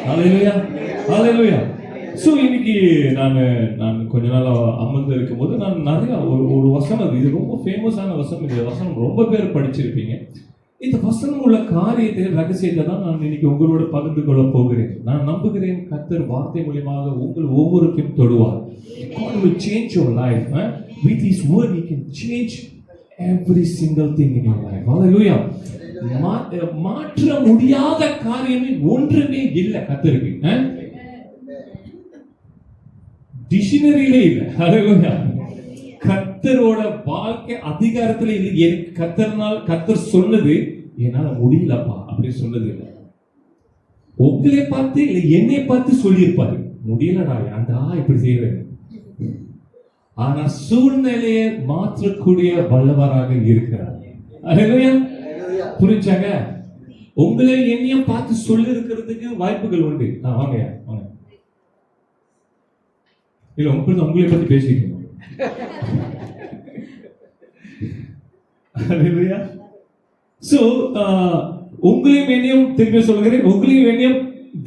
ஹalleluya ஹalleluya. So இன்னைக்கு நான் கொஞ்ச நாள் அமர்ந்து இருக்கும்போது நான் நிறைய ஒரு வசனம், இது ரொம்ப ஃபேமஸான வசனம், இந்த வசனம் ரொம்ப பேர் படிச்சிருப்பீங்க. இந்த வசனம் உள்ள காரியத்தை, ரகசியத்தை தான் நான் இன்னைக்கு உங்களோட பகிர்ந்து கொள்ள போகிறேன். நான் நம்புகிறேன் கர்த்தர் வார்த்தை மூலமாக உங்கள் ஒவ்வொருத்தையும் தொடுவார். God will change your life. With His word He can change every single thing in your life. Hallelujah. மாற்ற முடியாத காரியமே ஒன்றுமே இல்லை கர்த்தருக்கு. டிக்ஷனரியிலே இல்லை. Hallelujah. கர்த்தரோட வாழ்க்கை அதிகாரத்துல இல்லை. எனக்கு கர்த்தர் சொன்னது என்னால முடியலப்பா அப்படி சொன்னது இல்லை. உங்களை பார்த்து இல்லை என்னை பார்த்து சொல்லியிருப்பாரு, முடியலடா ஏன்டா இப்படி செய்யறது. ஆனா சூழ்நிலையை மாற்றக்கூடிய வல்லவராக இருக்கிறார். Hallelujah. புரிஞ்சாங்க? உங்களை என்னையும் பார்த்து சொல்லி இருக்கிறதுக்கு வாய்ப்புகள் உண்டு. வாங்க வாங்க. இல்ல உங்களை பத்தி பேசிக்கணும். Hallelujah. So உங்களையும் என்னையும் திரும்பி சொல்கிறேன், உங்களையும் என்னையும்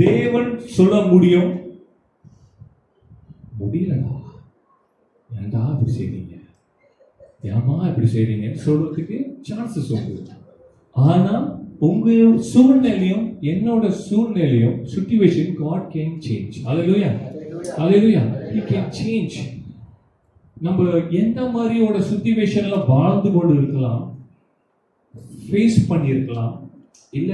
தேவன் சொல்ல முடியும், முடியலடா ஏன்டா இப்படி செய்றீங்க, ஏமா இப்படி செய்றீங்க சொல்றதுக்கு சான்சஸ் உண்டு. ஆனா உங்க சூழ்நிலையும் என்னோட சூழ்நிலையும் situation God can change. Hallelujah. Hallelujah. He can change. நம்ம எந்த மாதிரியோட சிச்சுவேஷன்ல வாழ்ந்து கொண்டு இருக்கலாம், ஃபேஸ் பண்ணியிருக்கலாம், இல்ல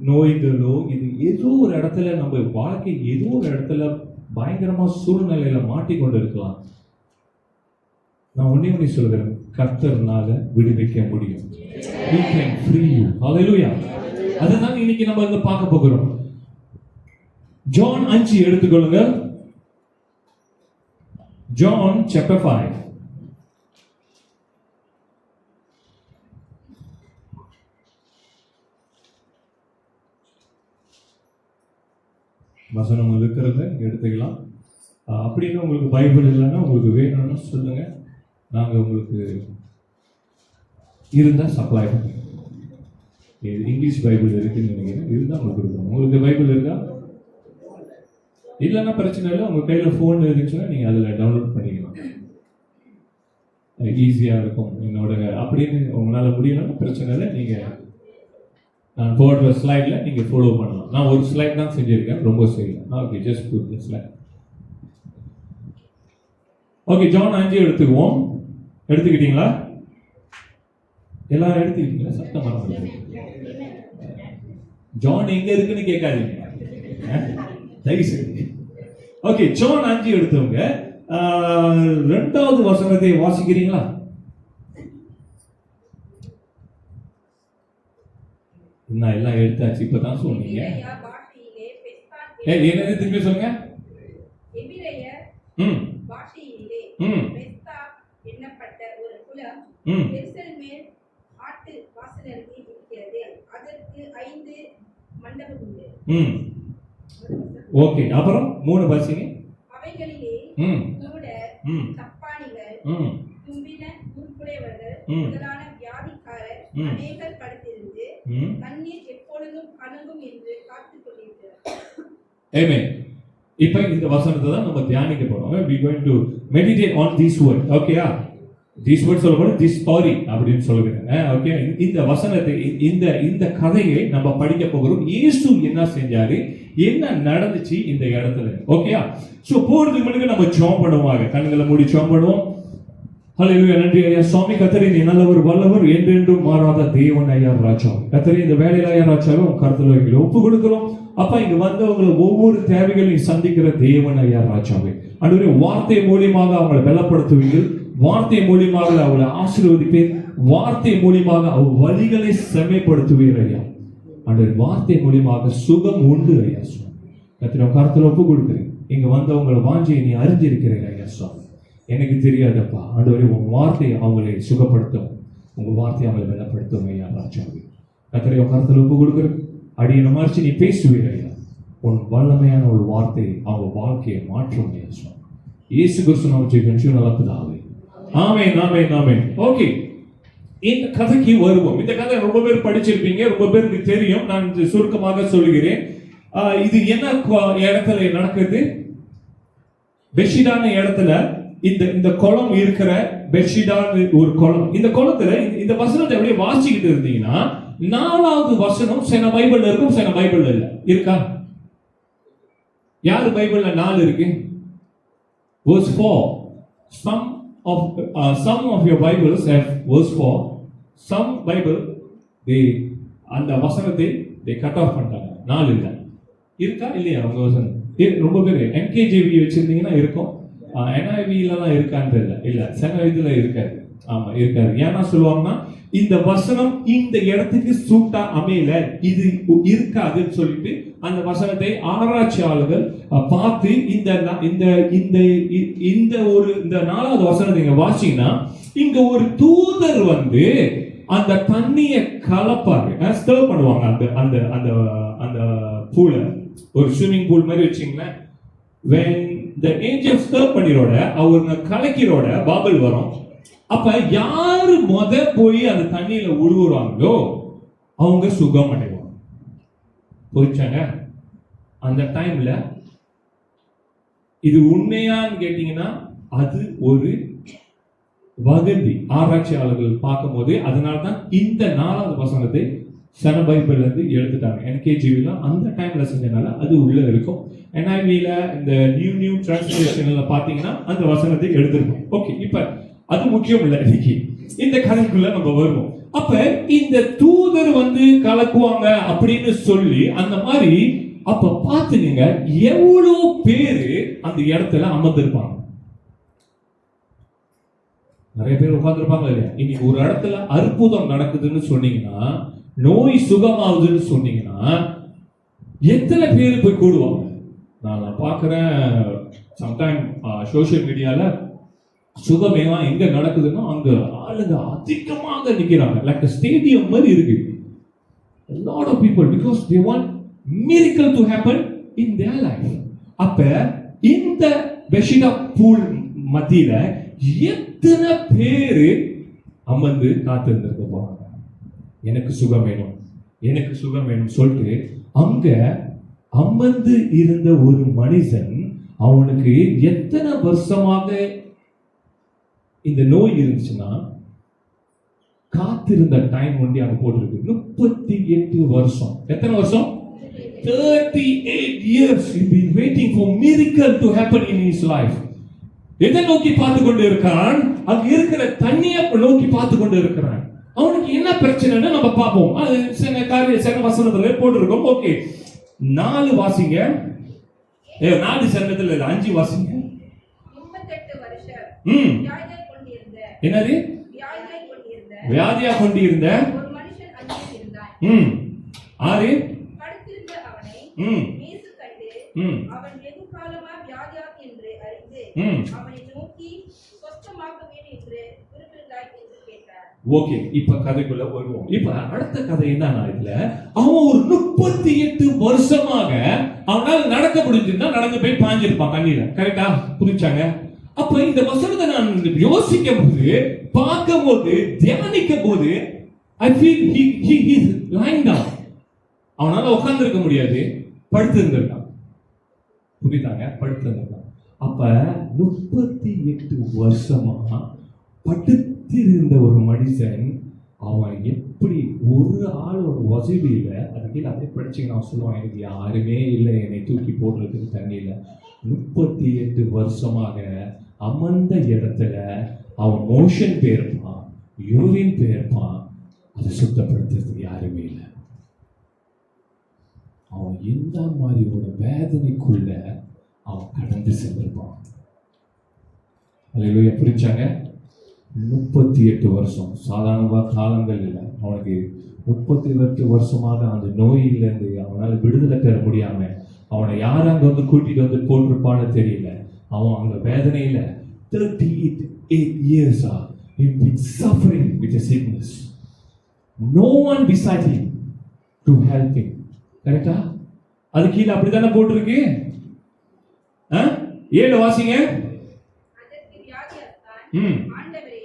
நோய்களோ இது ஏதோ ஒரு இடத்துல நம்ம வாழ்க்கை ஏதோ ஒரு இடத்துல பயங்கரமா சூழ்நிலையில மாட்டிக்கொண்டு இருக்கலாம். நான் ஒண்ணே சொல்கிறேன், கர்த்தர்னால விடுவிக்க முடியும். He can free you. Hallelujah. அதுதான் இன்னைக்கு நம்ம இங்க பார்க்க போகிறோம். ஜான் 5 எடுத்துக்கொள்ளுங்க. John chapter 5. வசனம் இருக்கிறத எடுத்துக்கலாம். அப்படின்னு உங்களுக்கு பைபிள் இல்லைன்னா உங்களுக்கு வேணும்னு சொல்லுங்க, நாங்கள் உங்களுக்கு இருந்தால் சப்ளை பண்ணுவோம். இங்கிலீஷ் பைபிள் இருக்குன்னு நினைக்கிறேன், இருந்தால் உங்களுக்கு கொடுக்கணும். உங்களுக்கு பைபிள் இருக்கா? இல்லைன்னா பிரச்சனை இல்லை, உங்கள் கையில் ஃபோன் இருந்துச்சுன்னா நீங்கள் அதில் டவுன்லோட் பண்ணிக்கலாம், ஈஸியாக இருக்கும். என்னோட அப்படின்னு உங்களால் முடியலன்னா பிரச்சனை இல்லை, நீங்கள் நான் போடுற ஸ்லைடில் நீங்கள் ஃபாலோ பண்ணலாம். நான் ஒரு ஸ்லைட் தான் செஞ்சுருக்கேன், ரொம்ப செய்யலாம். Okay, just put the slide. Okay, ஜான் 5 எடுத்துக்குவோம். எடுத்துக்கிட்டீங்களா? எல்லாரும் எடுத்துக்கிட்டீங்களா? சத்தம் மறந்து ஜான் எங்க இருக்குன்னு கேட்காதீங்க தயவு செய்து. ஓகே, ஜான் 5 எடுத்தவங்க 2வது வசனத்தை வாசிக்கிறீங்களா? நான் எல்லாம் எடுத்தாச்சு, இப்பதான் சொன்னீங்க. என்னது திரும்பி சொல்லுங்க. எண்ணப்பட்ட ஒரு குலம் எருசலேமில் ஆட்டு வாசலருகே இருக்கிறது. அதற்கு 5 மண்டபம் உண்டு. ஓகே, அப்புறம் 3 வாசிங்க. அவைகளிலே குருடர், சப்பானிகள், தும்பின உருப்புடையவர்கள் முதலான வியாதிக்காரர் அநேகர் படுத்திருந்து தண்ணீர் எப்பொழுதும் கலங்கும் என்று காத்துக் கொண்டிருக்கிறார். ஆமென். இப்போ இந்த வசனத்தை தான் நம்ம தியானிக்க போறோம். we going to meditate on this word. ஓகேயா? this word சொல்லப்படும் this story அப்படினு சொல்லுங்க. ஓகே, இந்த வசனத்தை இந்த கதையை நம்ம படிக்க போகிறோம். இயேசு என்ன செஞ்சாரு, என்ன நடந்துச்சு இந்த இடத்துல. ஓகேயா? சோ போறதுக்கு முன்னாடி நம்ம ஜெபம் பண்ணுவாங்க. கண்களை மூடி ஜெபம் பண்ணுவோம். ஹல்லேலூயா. நன்றி ஐயா சுவாமி, கர்த்தரே நீ நல்லவர், வல்லவர், என்றென்றும் மாறாத தேவன் ஐயா ராஜா. கர்த்தரே இந்த வேளையில ஐயா ராஜாவை உங்க கருத்துல எங்களை ஒப்பு கொடுக்கிறோம். அப்பா, இங்க வந்தவங்களை ஒவ்வொரு தேவைகளையும் சந்திக்கிற தேவன் ஐயா ராஜாவே. ஆண்டவரே, வார்த்தை மூலியமாக அவங்களை பலப்படுத்துவீர்கள், வார்த்தை மூலியமாக அவங்களை ஆசீர்வதிப்பேன், வார்த்தை மூலியமாக அவர் வழிகளை செம்மைப்படுத்துவீர் ஐயா. ஆண்டவரே, வார்த்தை மூலியமாக சுகம் உண்டு ஐயா சுவாமி. கர்த்தரே உங்க கருத்துல ஒப்பு கொடுக்கிறேன். இங்க வந்தவங்களை வாஞ்சியை நீ அறிஞ்சிருக்கிறீர் ஐயா சுவாமி. எனக்கு தெரியாதப்பா ஆண்டவரே, உங்க வார்த்தையை அவங்களை சுகப்படுத்தும், உங்க வார்த்தையை அவங்களை பலப்படுத்தும் ஐயா ராஜாவே. கர்த்தரே உங்க கருத்துல ஒப்பு கொடுக்கிறேன். அடியை மறைச்சு நீ பேசுவீர் ஐயா. உன் வல்லமையான ஒரு வார்த்தை அவங்க வாழ்க்கையை மாற்றும் ஐயா சுவாமி. இயேசு கிறிஸ்து நாமத்தில் நல்ல பிதாவே. ஆமென் ஆமென் ஆமென். ஓகே, இந்த கதைக்கு வருவோம். இந்த கதை ரொம்ப பேர் படிச்சிருப்பீங்க, ரொம்ப பேருக்கு தெரியும். நான் சுருக்கமாக சொல்கிறேன். இது என்ன இடத்துல நடக்குது? பெட்ஷிடான இடத்துல இந்த குளம் இருக்கிற பெட்ஷிடான்னு ஒரு குளம். இந்த குளத்துல இந்த வசனத்தை அப்படியே வாசிக்கிட்டு இருந்தீங்கன்னா 4வது வசனம் சில பைபிள்ல இருக்கும், சில பைபிள்ல இல்ல. இருக்கா? யாரு பைபிள்ல 4 இருக்கு? verse 4. Some of your Bibles have verse 4. Some Bible அந்த வசனத்தை cut off பண்ணிட்டாங்க. 4 இல்ல. இருக்கா இல்லையா உங்க வசனம்? ரொம்ப பேர் NKJV வச்சிருந்தீங்கன்னா இருக்கும், NIV எல்லாம் இருக்கான்னு தெரியல. இல்ல, சில இதுல இருக்காது. ஆமா, இருக்காது. ஏன்னா சொல்லுவாங்கன்னா இந்த வசனம் இந்த இடத்துக்கு சூட்டா அமையல, இது இருக்காதுன்னு சொல்லிட்டு அந்த வசனத்தை ஆராய்ச்சியாளர்கள் பார்த்து இந்த 4வது வசனத்தை நீங்க வாசிங்கன்னா இங்க ஒரு தூதர் வந்து அந்த தண்ணிய கலப்பாரு, ஸ்டர் பண்ணுவாங்க. அந்த அந்த அந்த பூல ஒரு ஸ்விமிங் பூல் மாதிரி வச்சீங்களேன். when the angel stir பண்ணிரோட அவங்க கலக்கிரோட பாபிள் வரும். அப்ப யாரு போய் அந்த தண்ணியில உழுவுறாங்களோ அவங்க சுகம் அடைவாங்க. புரிச்சாங்க? அந்த டைம்ல இது உண்மையான்னு கேட்டீங்கன்னா அது ஒரு வதந்தி. ஆராய்ச்சியாளர்கள் பார்க்கும்போது அதனால்தான் இந்த 4வது வசனத்தை சன பைபிள்ல இருந்து எடுத்துட்டாங்க. NKJV அந்த டைம்ல செஞ்சனால அது உள்ள இருக்கும். NIV-ல இந்த நியூ டிரான்ஸ்லேஷன்ல பாத்தீங்கன்னா அந்த வசனத்தை எடுத்திருக்கும். ஓகே, இப்ப அது முக்கியம் இல்ல. இன்னைக்கு இந்த கதைக்குள்ள நம்ம வருவோம். அப்ப இந்த தூதர் வந்து கலக்குவாங்க அப்படின்னு சொல்லி அந்த மாதிரி அப்ப பாத்துக்கங்க எவ்வளவு பேரு அந்த இடத்துல அமர்ந்திருப்பாங்க. நிறைய பேர் உட்கார்ந்துருப்பாங்க இல்லையா? இன்னைக்கு ஒரு இடத்துல அற்புதம் நடக்குதுன்னு சொன்னீங்கன்னா, நோய் சுகமாகுதுன்னு சொன்னீங்கன்னா எத்தனை பேர் போய் கூடுவாங்க? நான் பார்க்கிறேன் சம்டைம் சோசியல் மீடியால சுகமேலாம் எங்க நடக்குதுன்னா அங்க ஆளுங்க அதிகமாக நிக்கிறாங்க. லைக் ஸ்டேடியம் மாதிரி இருக்கு. A lot of people because they want miracle to happen in their life. அப்ப இந்த பெஷிடா பூல் மத்தியில எத்தனை பேரு அமர்ந்து காத்திருந்திருக்க போறாங்க. எனக்கு சுகம் வேணும், எனக்கு சுகம் வேணும் சொல்லிட்டு அங்க அமர்ந்து இருந்த ஒரு மனிதன், அவனுக்கு எத்தனை வருஷமாக இந்த நோய் இருந்துச்சுன்னா காத்திருந்த டைம் ஒண்டி அங்க போட்டிருக்கு 38 வருஷம். எத்தனை வருஷம்? 38 years he's been waiting for miracle to happen in his life. எதை நோக்கி பார்த்து கொண்டு இருக்கிறான்? அங்க இருக்கிற தண்ணியை நோக்கி பார்த்து கொண்டு இருக்கிறான். அவனுக்கு என்ன பிரச்சனைன்னு நம்ம பார்ப்போம். அது சில வசனத்துல போட்டிருக்கோம். ஓகே, 4 வாசிங்க. 4 சங்கத்துல இல்ல, 5 வாசிங்க. 38 வருஷம் என்னது? வியாதியா கொண்டிருந்த ஒரு மனுஷன் அங்கே இருந்தான். 6 படுத்திருந்த அவனை இயேசு கண்டு அவன் வெகு காலமா வியாதியாக என்று அறிந்து அவனை நோக்கி சொஸ்தமாக்க வேண்டும் என்று விரும்புகிறாய் என்று கேட்டார். ஓகே, இப்ப கதைக்குள்ள வருவோம். இப்ப அடுத்த கதை என்னன்னா, இதுல அவன் ஒரு 38 வருஷமாக அவனால நடக்க முடிஞ்சிருந்தா நடந்து போய் பாஞ்சிருப்பான் தண்ணியில. கரெக்டா? புரிச்சாங்க? அப்ப இந்த வசனத்தை நான் யோசிக்கும் போது, பார்க்கும் போது, தியானிக்கும் போது I feel he is lying down. அவனால உட்கார்ந்து இருக்க முடியாது, படுத்து இருந்திருக்கான். புரியுதாங்க? படுத்து இருந்திருக்கான். அப்ப 38 வருஷமா படுத்திருந்த ஒரு மனுஷன், அவன் எப்படி ஒரு ஆளோட உதவி இல்லை, அது கீழே அப்படியே படிச்சீங்கன்னா சொல்லுவான், எனக்கு யாருமே இல்லை என்னை தூக்கி போடுறதுக்கு தண்ணியில. 38 வருஷமாக அமர்ந்த இடத்துல அவன் மோஷன் போயிருப்பான், யூரின் போயிருப்பான், அதை சுத்தப்படுத்துறதுக்கு யாருமே இல்லை. அவன் எந்த மாதிரி ஒரு வேதனைக்குள்ள அவன் கடந்து சென்றிருப்பான். அல்லேலூயா. புரிச்சாங்க? 38 வருஷம் சாதாரண காலங்கள் இல்லை. அவனுக்கு 38 வருஷமாக அந்த நோயிலிருந்து அவனால விடுதலை பெற முடியாம அவனை யார் அங்க வந்து கூட்டிட்டு வந்து போட்டிருப்பான்னு தெரியல. அவன் அங்க வேதனையில 38 years he'd been suffering with a sickness. No one beside him to help him. கரெக்டா? அது கீழே அப்படித்தானே போட்டிருக்கு. 7 வாசிங்க. அதற்கு வியாதியஸ்தான், ஆண்டவரே,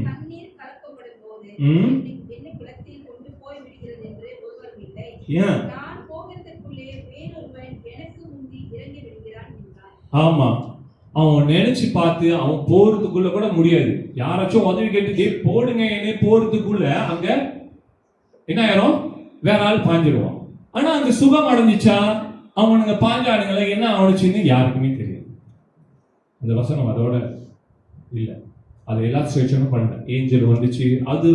தண்ணீர் கலக்கப்படும் போது என்னை குளத்தில் கொண்டு போய் விடுகிறது என்று ஒருவரும் இல்லை. நான் போகிறதற்குள்ளே வேறொருவன் ஆமா, அவன் நினைச்சு பார்த்து அவன் போறதுக்குள்ள கூட முடியாது. யாராச்சும் உதவி கேட்டு போடுங்க என்ன போறதுக்குள்ள அங்க என்ன ஆயிரும், வேற ஆள் பாஞ்சிருவான். ஆனா அங்க சுகம் அடைஞ்சிச்சா, அவனுங்க பாஞ்சாடுங்கள என்ன ஆனிச்சுன்னு யாருக்குமே தெரியாது. அந்த வசனம் அதோட இல்ல, அதை எல்லாஸ்ட்ரேஷனும் பண்ண ஏஞ்சல் வந்துச்சு. அது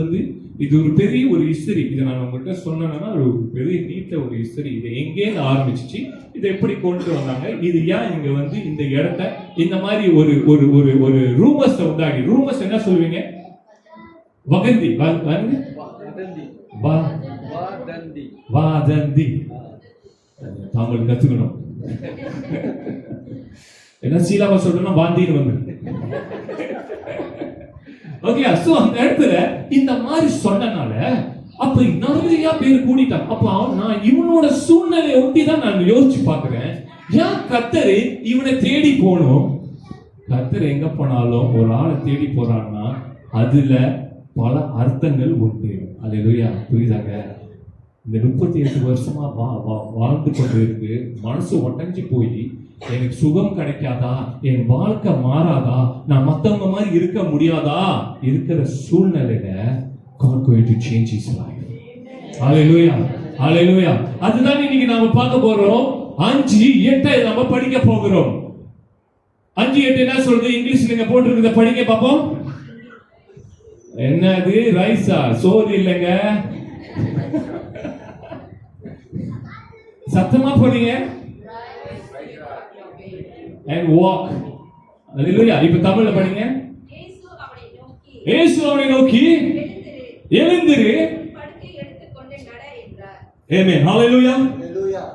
இது ஒரு பெரிய ஒரு ஹிஸ்டரி. இதை நான் உங்கள்கிட்ட சொன்னேன்னா ஒரு பெரிய நீட்ட ஒரு ஹிஸ்டரி. இது எங்கேருந்து ஆரம்பிச்சிச்சு, இதை எப்படி கொண்டு வந்தாங்க, இது ஏன் இங்க இந்த இடத்த இந்த மாதிரி ஒரு ஒரு ஒரு ஒரு ரூமர்ஸ் உண்டாகி. ரூமர்ஸ் என்ன சொல்லுவீங்க? வதந்தி வாதந்தி தமிழ் கத்துக்கணும். என்ன சீலாவா சொல்றேன்னா வாந்தின்னு வந்து ஓகே. சோ அந்த இடத்துல இந்த மாதிரி சொன்னனால அப்ப நிறைய பேர் கூடிட்டாங்க. அப்ப நான் இவனோட சூழ்நிலையை ஒட்டிதான் நான் யோசிச்சு பாக்குறேன். ஏன் கர்த்தர் இவனை தேடி போகணும்? கர்த்தர் எங்க போனாலும் ஒரு ஆளை தேடி போறான்னா அதுல பல அர்த்தங்கள் உண்டு. அல்லேலூயா, புரியுதாங்க? இந்த 38 வருஷமா வாழ்ந்து கொண்டு இருக்கு, மனசு ஒட்டஞ்சு போய் எனக்கு சுகம் கிடைக்காதா, என் வாழ்க்கை மாறாதா, நான் மத்தவங்க மாதிரி இருக்க முடியாதா இருக்கிற சூழ்நிலையில God going to change his life. Hallelujah, hallelujah. அதுதான் இன்னைக்கு நாம பார்க்க போறோம். 5:8 நம்ம படிக்க போகிறோம். 5:8 என்ன சொல்றது? இங்கிலீஷ்ல நீங்க போட்டுருக்கத படிங்க பாப்போம். என்னது? ரைஸா? சோறு இல்லைங்க, சத்தமா போறீங்க. and walk. Hallelujah. இப்ப தமிழ்ல படிங்க. இயேசு அவனை நோக்கி எழுந்திரு, படுக்கை எடுத்துக்கொண்டு நட என்றார். Amen. Hallelujah. Hallelujah.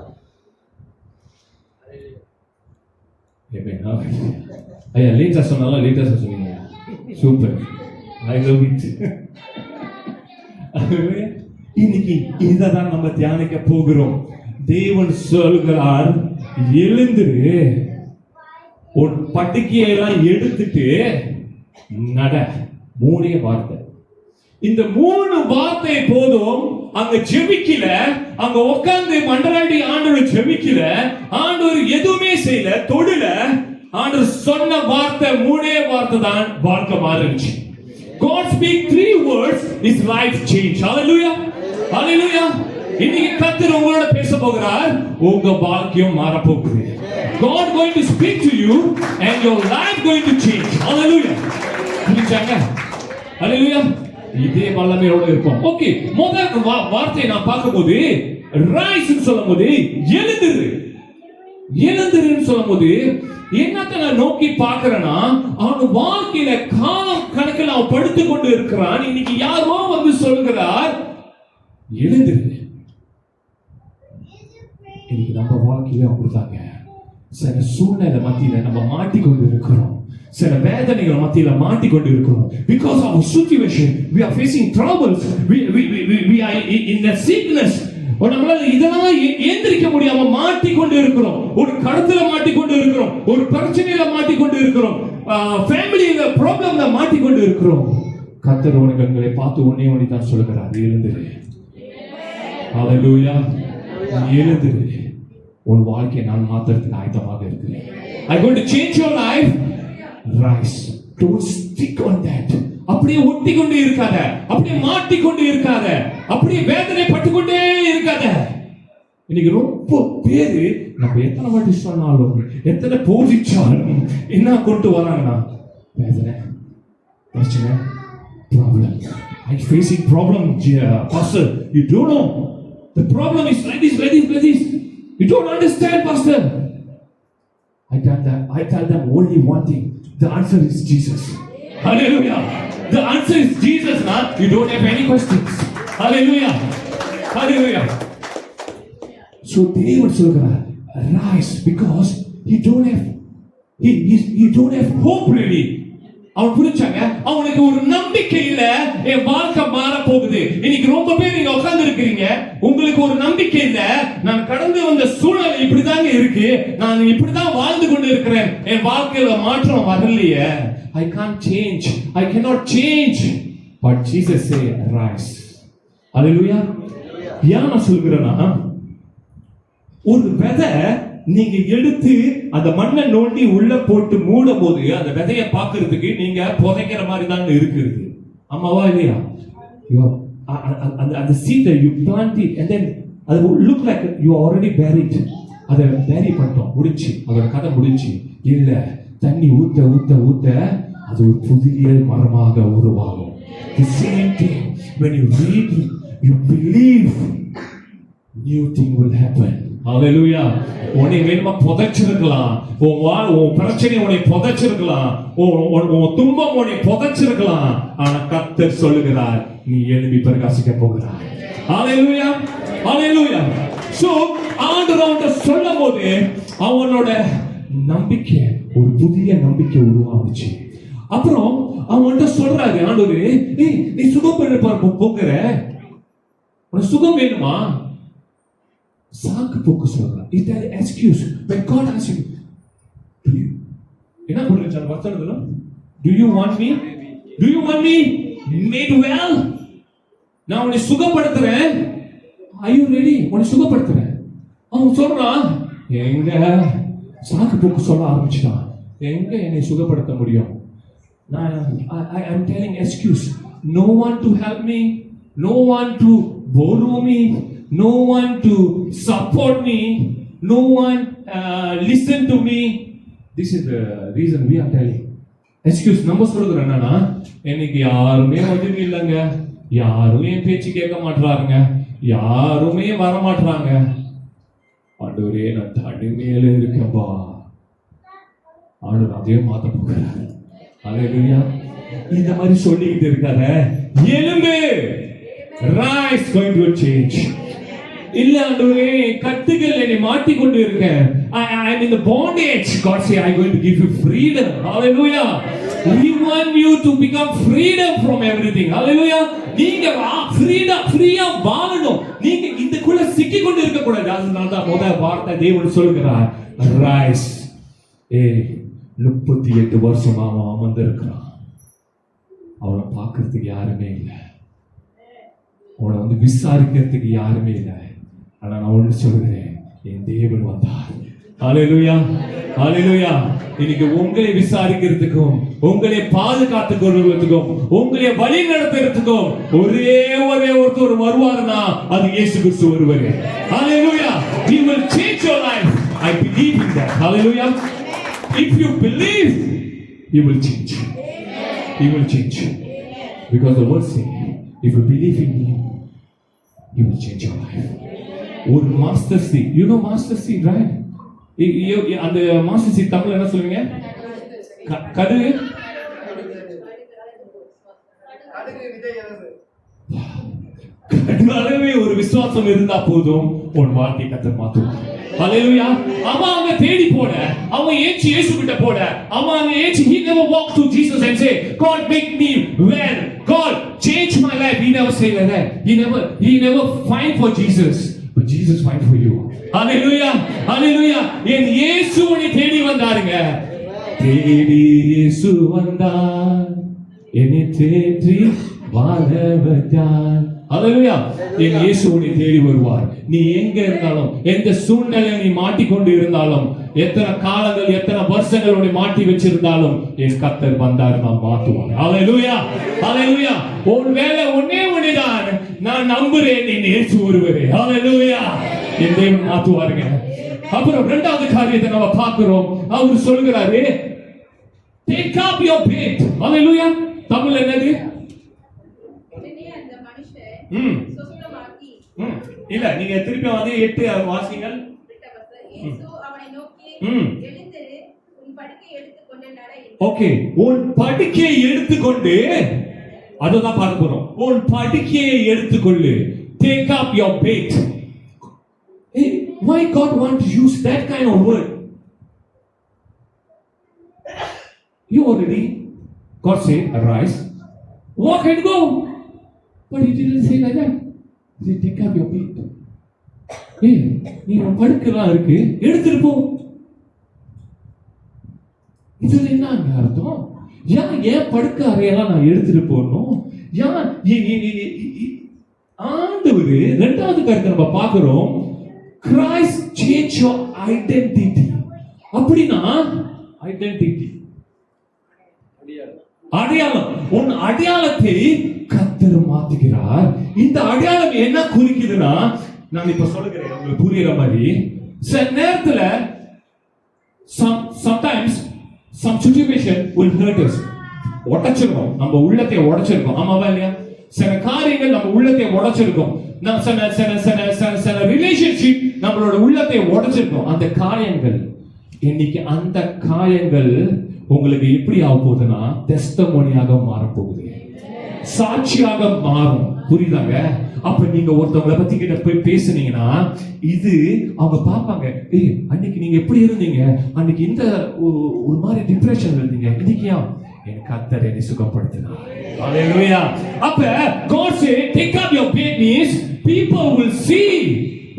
Amen. Hallelujah. ஐயா லேட்டா சொன்னாலும் லேட்டா சொல்லுங்க. சூப்பர். I love it. இன்னைக்கு இதான் நம்ம தியானிக்க போகிறோம். தேவன் சொல்கிறார், எழுந்திரு, உன் படுக்கையெல்லாம் எடுத்துட்டு நட. 3 வார்த்தை. இந்த 3 வார்த்தை போதும். அங்க ஜெபிக்கல, அங்க உட்கார்ந்து மன்றாடி ஆண்டவர் ஜெபிக்கல, ஆண்டவர் எதுவுமே செய்யல, தொடல. ஆண்டவர் சொன்ன வார்த்தை 3 வார்த்தை தான் வாழ்க்கை மாறிடுச்சு. God speak 3 words, his life change. Hallelujah, hallelujah. இன்னைக்கு கர்த்தர் உங்களோட பேச போகிறார், உங்க வாழ்க்கையும் மாற போகுது. God going to speak to you and your life going to change. Hallelujah. புரிஞ்சாங்க? Hallelujah. இதே வல்லமையோட இருப்போம். ஓகே, முதல் வார்த்தையை நான் பார்க்கும்போது ரைஸ் சொல்லும்போது எழுந்திரு, எழுந்திருன்னு சொல்லும்போது என்னத்தை நான் நோக்கி பார்க்கிறேன்னா, அவன் வாழ்க்கையில காலம் கணக்கில் அவன் படுத்துக் கொண்டு இருக்கிறான். இன்னைக்கு யாரோ சொல்கிறார், எழுந்திரு. இன்னைக்கு நம்ம வாழ்க்கையில அப்படித்தாங்க. சில சூழ்நிலை மத்தியில நம்ம மாட்டிக்கொண்டு இருக்கிறோம், சில வேதனைகள் மத்தியில மாட்டிக்கொண்டு இருக்கிறோம். Because of our situation, we are facing troubles, we are in the sickness. நம்மளால இதெல்லாம் எந்திரிக்க முடியாம மாட்டிக்கொண்டு இருக்கிறோம். ஒரு கடத்துல மாட்டிக்கொண்டு இருக்கிறோம், ஒரு பிரச்சனையில மாட்டிக்கொண்டு இருக்கிறோம், ஃபேமிலியில ப்ராப்ளம்ல மாட்டிக்கொண்டு இருக்கிறோம். கர்த்தர் உங்களை பார்த்து ஒண்ணே தான் சொல்லுகிறார், எழுந்திரு. ஹalleluya. எழுந்திரு, உன் வாழ்க்கையை நான் மாத்துறதுக்கு ஆயத்தமாக இருக்கிறேன். I'm going to change your life. Rise. Don't stick on that. அப்படியே ஒட்டிக்கொண்டு இருக்காத, அப்படியே மாட்டிக்கொண்டு இருக்காத, அப்படியே வேதனைப்பட்டு கொண்டே இருக்காத. இன்னைக்கு ரொம்ப பேரு நம்ம எத்தனை வாட்டி சொன்னாலும் எத்தனை போதிச்சாலும் என்ன கொண்டு வராங்கன்னா, வேதனை, பிரச்சனை, problem. I'm facing problem, pastor. You don't know. The problem is like this, like this, like this. You don't understand, pastor. I tell them only one thing. The answer is Jesus. Hallelujah. The answer is Jesus, man. You don't have any questions. Hallelujah. Hallelujah. So David சொல்கிறார், rise, because he don't have hope really. அவன் புரிஞ்சாங்க, அவனுக்கு ஒரு நம்பிக்கை இல்ல, என் வாழ்க்கை மாற போகுது. இன்னைக்கு ரொம்ப பேர் நீங்க உட்கார்ந்து இருக்கிறீங்க, உங்களுக்கு ஒரு நம்பிக்கை இல்ல. நான் கடந்து வந்த சூழ்நிலை இப்படிதாங்க இருக்கு, நான் இப்படிதான் வாழ்ந்து கொண்டு இருக்கிறேன், என் வாழ்க்கையில மாற்றம் வரலையே. I can't change, I cannot change. But Jesus say, rise. Hallelujah. ஏன் நான் சொல்கிறேன்னா, ஒரு விதை நீங்க எடுத்து அந்த மண்ணை நோண்டி உள்ள போட்டு மூடும் போது அந்த விதைய பாக்குறதுக்கு நீங்க புதைக்கிற மாதிரி தாங்க இருக்குது. ஆமாவா இல்லையா? அந்த seed you plant it and then அது look like you are already buried. அதை bury பண்ணிட்டோம், முடிச்சு, அதோட கதை முடிச்சு. இல்ல, தண்ணி ஊத்த ஊத்த ஊத்த அது ஒரு புதிய மரமாக உருவாகும். The same thing, when you read, you believe, new thing will happen. Hallelujah. உன்னை வேணுமா புதைச்சிருக்கலாம், உன் பிரச்சனை உன்னை புதைச்சிருக்கலாம், உன் துன்பம் உன்னை புதைச்சிருக்கலாம். ஆனா கர்த்தர் சொல்லுகிறார், நீ எழும்பி பிரகாசிக்க போகிறாய். Hallelujah. Hallelujah. So ஆண்டவர் சொல்லும் போது அவனோட நம்பிக்கை, ஒரு புதிய நம்பிக்கை உருவாச்சு. அப்புறம் அவன்கிட்ட சொல்றாரு ஆண்டவர், நீ சுகம் பெற போகிற, உனக்கு சுகம் வேணுமா? சாக்கு போக்கு சொல்றான். Is that an excuse? When God asks you, என்ன சொல்றீங்க வசனத்துல? Do you want me? Do you want me made well? நான் உன்னை சுகப்படுத்துறேன். Are you ready? உன்னை சுகப்படுத்துறேன். அவன் சொல்றான், எங்க சாக்கு போக்கு சொல்ல ஆரம்பிச்சிட்டான். எங்க என்னை சுகப்படுத்த முடியும்? I am telling excuse. No one to help me, no one to borrow me, no one to support me, no one listen to me. This is the reason we are telling excuse. நம்ம சொல்றது என்னன்னா, எனக்கு யாருமே உதவி இல்லைங்க, யாரும் என் பேச்சு கேட்க மாட்டாருங்க, யாருமே வர மாட்டாங்க. ஆண்டவரே, நான் தனிமையில இருக்கேன்பா. ஆண்டவர் அதே மாத்த போகிறார். ஹalleluya. இந்த மாதிரி சொல்லிக்கிட்டு இருக்காத, எழும்பு. Rise, going to change. இல்ல ஆண்டவரே, கட்டுகள் என்னை மாட்டிக் கொண்டு இருக்கேன். I am in the bondage. God say, I am going to give you freedom. Hallelujah. We want you to become freedom from everything. Hallelujah. நீங்க ஃப்ரீயா வாழணும். நீங்க இதுக்குள்ள சிக்கி கொண்டு இருக்க கூடாது. அதனால தான் முதல் வார்த்தை தேவன் சொல்கிறார், ரைஸ். 38 வருஷமா அவன் அமர்ந்திருக்கிறான். அவனை பார்க்கறதுக்கு யாருமே இல்லை, அவனை விசாரிக்கிறதுக்கு யாருமே இல்லை. ஆனா நான் ஒன்று சொல்கிறேன், என் தேவன் வந்தார். ஹalleluya. ஹalleluya. இன்னைக்கு உங்களை விசாரிக்கிறதுக்கும், உங்களை பாதுகாத்துக் கொள்வதற்கும், உங்களை வழி நடத்துறதுக்கும் ஒரே ஒருத்தர் வருவாருன்னா அது இயேசு கிறிஸ்து ஒருவரே. Hallelujah. He will change your life. I believe in that. Hallelujah. If you believe, He will change. He will change. Because the word says, if you believe in Him, He will change your life. ஒரு master seed, you know master seed, right? அந்த master seed தமிழ்ல என்ன சொல்லுவீங்க? கடுகு கடுகளவே ஒரு விசுவாசம் இருந்தா போதும், உன் வாழ்க்கையை கர்த்தர் மாத்துவார். ஹalleluya. அவன் அங்க தேடி போட, அவன் ஏச்சி இயேசு கிட்ட போட, அவன் அங்க ஏச்சி, he never walked to Jesus and say, God make me well, God change my life. He never say like that. He never find for Jesus, but Jesus find for you. Hallelujah. Hallelujah. என் இயேசு உன்னை தேடி வந்தாருங்க. தேடி இயேசு வந்தார், என்னை தேடி வாழ வைத்தார். ஹalleluya. என் இயேசு உன்னை தேடி வருவார். நீ எங்க இருந்தாலும், எந்த சூழ்நிலையில் நீ மாட்டிக்கொண்டு இருந்தாலும், எத்தனை காலங்கள் எத்தனை வருஷங்கள் உன்னை மாட்டி வச்சிருந்தாலும், என் கர்த்தர் வந்தார், நான் மாத்துவார். ஹalleluya. ஹalleluya. உன் வேலை ஒண்ணே ஒண்ணுதான், நான் நம்புறேன் நீ இயேசு ஒருவரே. ஹalleluya. என் தேவன் மாத்துவாருங்க. அப்புறம் இரண்டாவது காரியத்தை நம்ம பார்க்கிறோம். அவர் சொல்கிறாரு, take up your bed. Hallelujah. Tamil என்னது? அந்த மனுஷன் சுத்தமாக்கி. இல்ல, நீங்க திருப்பி வந்து 8 வாசிங்கள். இயேசு அவனை நோக்கி, எழுந்திரு, உன் படுக்கையை எடுத்துக்கொண்டு நட. ஓகே, உன் படுக்கையை எடுத்துக்கொண்டு, அதுதான் பார்க்க போறோம். உன் படுக்கையை எடுத்துக்கொள்ளு. Take up your bed. Hey, why God want to use that kind of word? You already, God said, arise, walk and go. But He didn't say like that. He said, take up your bed. Hey, நீ உன் படுக்கலாம் இருக்கு, எடுத்துட்டு போ. இதுல என்ன அர்த்தம்? ஏன் படுக்க அறையெல்லாம் நான் எடுத்துட்டு போகணும்? ஆண்டவர் இரண்டாவது கருத்தை நம்ம பார்க்கிறோம். Christ change your identity. அப்படின்னா ஐடென்டிட்டி அடையாளம். உன் அடையாளத்தை கர்த்தர் மாத்துகிறார். இந்த அடையாளம் என்ன குறிக்குதுன்னா, நான் இப்ப சொல்லுகிறேன் உங்களுக்கு புரியுற மாதிரி. சில நேரத்துல sometimes some situation will hurt us. உடைச்சிருக்கோம், நம்ம உள்ளத்தை உடைச்சிருக்கோம். ஆமாவா இல்லையா? சில காரியங்கள் நம்ம உள்ளத்தை உடைச்சிருக்கோம். சில ரிலேஷன்ஷிப் நம்மளோட உள்ளத்தை உடைச்சிருக்கோம். அந்த காயங்கள் இன்னைக்கு அந்த காயங்கள் உங்களுக்கு எப்படி ஆக போகுதுன்னா டெஸ்டமோனியாக மாற போகுது, சாட்சியாக மாறும். புரியுதாங்க? அப்ப நீங்க ஒருத்தவங்களை பத்தி கிட்ட போய் பேசுனீங்கன்னா இது அவங்க பார்ப்பாங்க, ஏய் அன்னைக்கு நீங்க எப்படி இருந்தீங்க, அன்னைக்கு இந்த ஒரு மாதிரி டிப்ரெஷன்ல இருந்தீங்க, இன்னைக்கு என் கர்த்தர் என்னை சுகப்படுத்தினார். ஹalleluya. அப்ப God said take up your bed means people will see,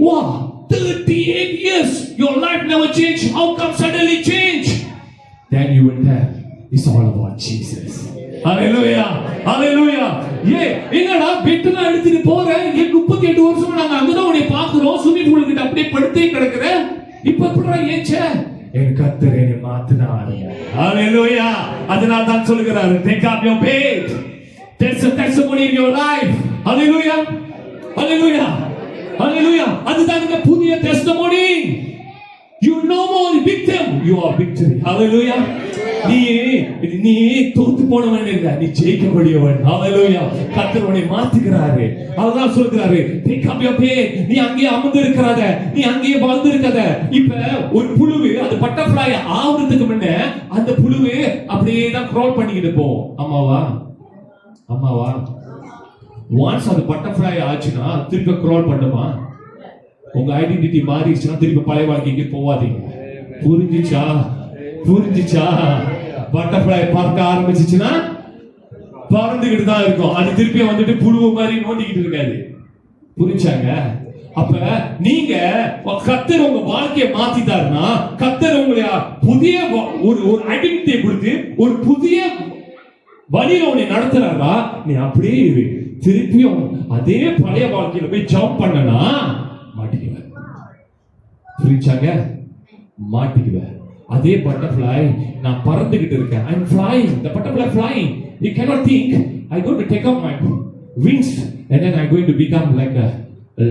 wow, 38 years your life never changed, how come suddenly change? Then you will tell it's all about Jesus. ஹalleluya, ஹalleluya. என்னடா பெட்ல எடுத்துட்டு போறேன், 38 வருஷமா நாங்க அங்கதான் உன்னை பாக்குறோம், ஸ்விமிங் பூல் கிட்ட அப்படியே படுத்தே கிடக்குற, இப்ப எப்படிடா ஏச்ச? என் கர்த்தர் என்னை மாத்தினார். ஹalleluya. அதனால தான் சொல்கிறாரு take up your bed. There's a testimony in your life. Hallelujah, hallelujah, hallelujah. அதுதான் இந்த புதிய testimony. You no more victim, you are victory. Hallelujah. நீ தோத்து போனவன் இல்ல, நீ ஜெயிக்கக்கூடியவன். Hallelujah. கர்த்தர் உன்னை மாத்துகிறாரு. அதுதான் சொல்றாரு take up your bed. நீ அங்கேயே அமர்ந்து இருக்காத, நீ அங்கேயே வாழ்ந்து இருக்காத. இப்ப ஒரு புழுவு அது பட்டர்ஃப்ளை ஆவறதுக்கு முன்ன அந்த புழுவு அப்படியே தான் crawl பண்ணிக்கிட்டு போகும். ஆமாவா? ஆமாவா? once அது பட்டர்ஃப்ளை ஆச்சுனா திருப்பி crawl பண்ணுமா? உங்க ஐடென்டிட்டி மாறிடுச்சுனா திருப்பி பழைய வாழ்க்கைக்கு போவாதீங்க. புரிஞ்சுச்சா? புரிஞ்சுச்சா? பட்டர்ஃப்ளை பார்க்க ஆரம்பிச்சுச்சுனா பறந்துகிட்டு தான் இருக்கும், அது திருப்பி வந்துட்டு புழு மாதிரி நோண்டிக்கிட்டு இருக்காது. புரிஞ்சாங்க? அப்ப நீங்க கர்த்தர் உங்க வாழ்க்கையை மாத்திட்டாருன்னா, கர்த்தர் உங்களை புதிய ஒரு ஐடென்டிட்டியை கொடுத்து ஒரு புதிய வழியில உன்னை நடத்துறாரா, நீ அப்படியே இரு. திருப்பியும் அதே பழைய வாழ்க்கையில போய் ஜம்ப் பண்ணனா மாட்டிக்குவேன். புரிஞ்சாங்க? மாட்டிக்குவேன். அதே பட்டர்ஃப்ளை நான் பறந்துகிட்டு இருக்கேன், I am flying, the butterfly flying. You cannot think I going to take up my wings and then I going to become like a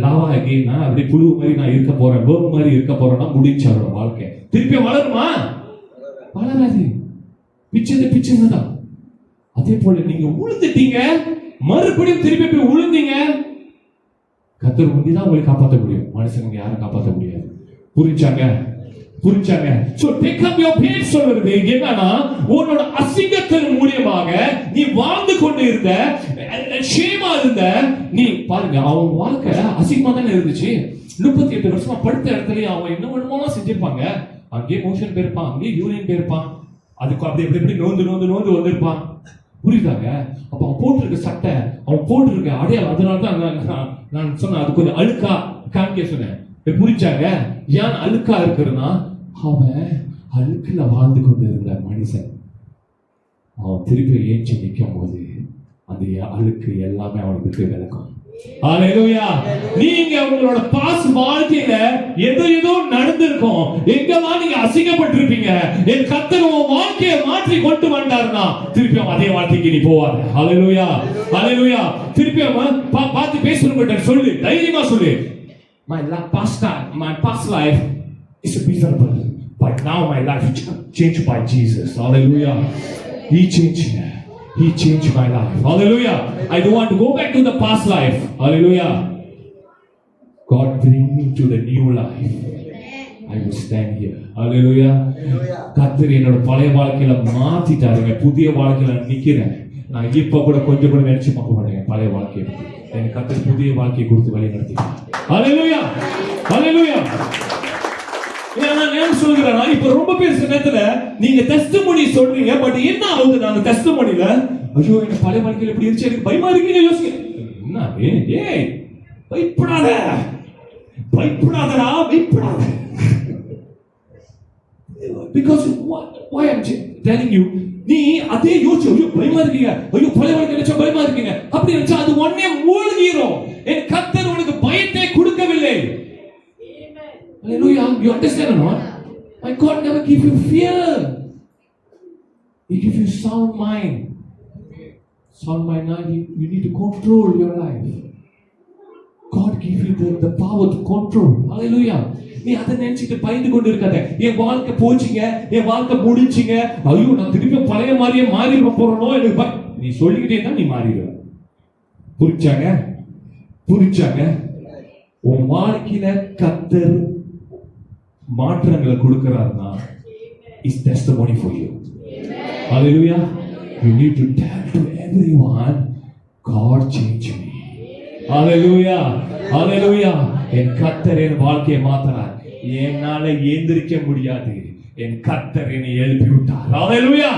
lava again. நான் அப்படி புழு மாதிரி நான் இருக்க போறேன், வேர்ம் மாதிரி இருக்க போறேன்னா முடிஞ்சோட வாழ்க்கை. திருப்பி வளருமா? வளராது. பிச்சை தான். அதே போல நீங்க உளுந்துட்டீங்க, மறுபடியும் திருப்பி போய் உளுந்தீங்க, கர்த்தர் ஒண்டி தான் உங்களை காப்பாற்ற முடியும், மனுஷங்க யாரும் காப்பாற்ற முடியாது. புரிஞ்சாங்க? புரிஞ்சாங்க? So take up your pad சொல்றது என்னன்னா, உன்னோட அசிங்கத்தின் மூலமாக நீ வாழ்ந்து கொண்டு இருந்த, ஷேமா இருந்த, நீ பாருங்க அவன் வாழ்க்கை அசிங்கமா தானே இருந்துச்சு. 38 வருஷமா படுத்த இடத்துல அவன் என்ன வேணுமோ செஞ்சிருப்பாங்க. அங்கேயே மோஷன் போயிருப்பான், அங்கேயே யூரின் போயிருப்பான், அதுக்கு அப்படி எப்படி நோந்து வந்திருப்பான். புரியுதாங்க? அப்ப அவன் போட்டிருக்க சட்டை, அவன் போட்டிருக்க அடையாளம், அதனாலதான் நான் சொன்னேன் அது கொஞ்சம் அழுக்கா காமிக்க சொன்னேன். புரிஞ்சாங்க? ஏன் அழுக்கா இருக்குன்னா, அவன் அழுக்குல வாழ்ந்து கொண்டு இருந்த மனுஷன் அவன் திருப்பி ஏஞ்சி நிற்கும் போது அந்த அழுக்கு எல்லாமே அவனுக்கு விளக்கும். ஹalleluya. நீங்க உங்களோட பாஸ் வாழ்க்கையில ஏதோ நடந்திருக்கும், எங்கெல்லாம் நீங்க அசிங்கப்பட்டிருப்பீங்க, என் கர்த்தர் உன் வாழ்க்கையை மாற்றி கொண்டு வந்தாருன்னா திருப்பி அதே வாழ்க்கைக்கு நீ போவாத. ஹalleluya, ஹalleluya. திருப்பி பார்த்து பேசுறவங்க சொல்லு, தைரியமா சொல்லு, my past life is miserable, but now my life is changed by Jesus. Hallelujah. He changed my life. Hallelujah. I don't want to go back to the past life. Hallelujah. God bring me to the new life. I will stand here. Hallelujah. கர்த்தர் என்னோட பழைய வாழ்க்கையில மாத்திட்டாருங்க, புதிய வாழ்க்கையில நிக்கிறேன். நான் இப்ப கூட கொஞ்சம் கூட நினைச்சு பார்க்க மாட்டேங்க பழைய வாழ்க்கையை பத்தி. எனக்கு கர்த்தர் புதிய வாழ்க்கையை கொடுத்து வழி நடத்திட்டார். ஹalleluya, ஹalleluya. நான் சொல்கிறேன், இப்ப ரொம்ப பேசுற நேரத்துல நீங்க டெஸ்டிமோனி சொல்றீங்க, பட் என்ன ஆகுது அந்த டெஸ்டிமோனில? ஐயோ எனக்கு பழைய வாழ்க்கையில இப்படி இருந்துச்சு, எனக்கு பயமா இருக்குன்னு யோசிக்க என்ன? ஏய் பயப்படாதடா, பயப்படாத. Because why I'm telling you, நீ அதே யோசிச்சு ஐயோ பயமா இருக்கீங்க, ஐயோ பழைய வாழ்க்கை நினைச்சா பயமா இருக்கீங்க அப்படி நினைச்சா அது ஒண்ணே மூழ்கிரும். என் கர்த்தர் உனக்கு பயத்தை கொடுக்கவில்லை. ஹalleluya. You understand or not? My God never give you fear. He give you sound mind. Sound mind, now you need to control your life. God give you the power to control. Hallelujah. நீ அதை நினைச்சிட்டு பயந்து கொண்டு இருக்காத. என் வாழ்க்கை போச்சுங்க, என் வாழ்க்கை முடிச்சுங்க, ஐயோ நான் திருப்பி பழைய மாதிரியே மாறிட போறனோ எனக்கு நீ சொல்லிக்கிட்டே தான் நீ மாறிடுவ. புரிச்சாங்க உன் வாழ்க்கையில கர்த்தர் மாற்றங்களை கொடுக்கிறாருன்னா is testimony for you. Hallelujah. You need to tell to everyone, God changed me. Hallelujah. Hallelujah. என் கர்த்தர் என் வாழ்க்கையை மாத்தினார். என்னால எந்திரிக்க முடியாது, என் கர்த்தர் என்னை எழுப்பி விட்டார். Hallelujah.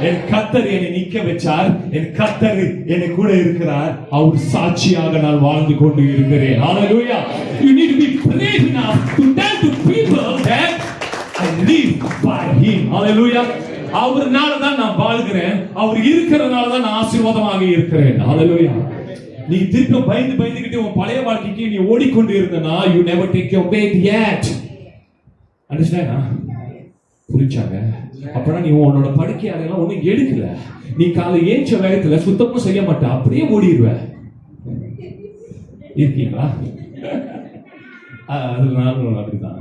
என் கர்த்தர் என்னை நிக்க வச்சார், என் கர்த்தர் என்னை கூட இருக்கிறார், அவர் சாட்சியாக நான் வாழ்ந்து கொண்டு இருக்கிறேன். Hallelujah. You need to be brave enough to tell to people that I live by him. Hallelujah. அவர்னால தான் நான் வாழ்கிறேன், அவர் இருக்கிறதுனால தான் நான் ஆசீர்வாதமாக இருக்கிறேன். Hallelujah. நீ திருப்பி பயந்துகிட்டு உன் பழைய வாழ்க்கைக்கு நீ ஓடிக்கொண்டு இருந்தனா you never take your bed yet. Understand? புரிஞ்சாங்க? அப்பனா நீ உன்னோட படுக்கை அறையெல்லாம் ஒண்ணும் எடுக்கல, நீ காலை ஏஞ்ச வேகத்துல சுத்தமும் செய்ய மாட்ட, அப்படியே ஓடிடுவ. இருக்கீங்களா? அது நானும் அப்படிதான்.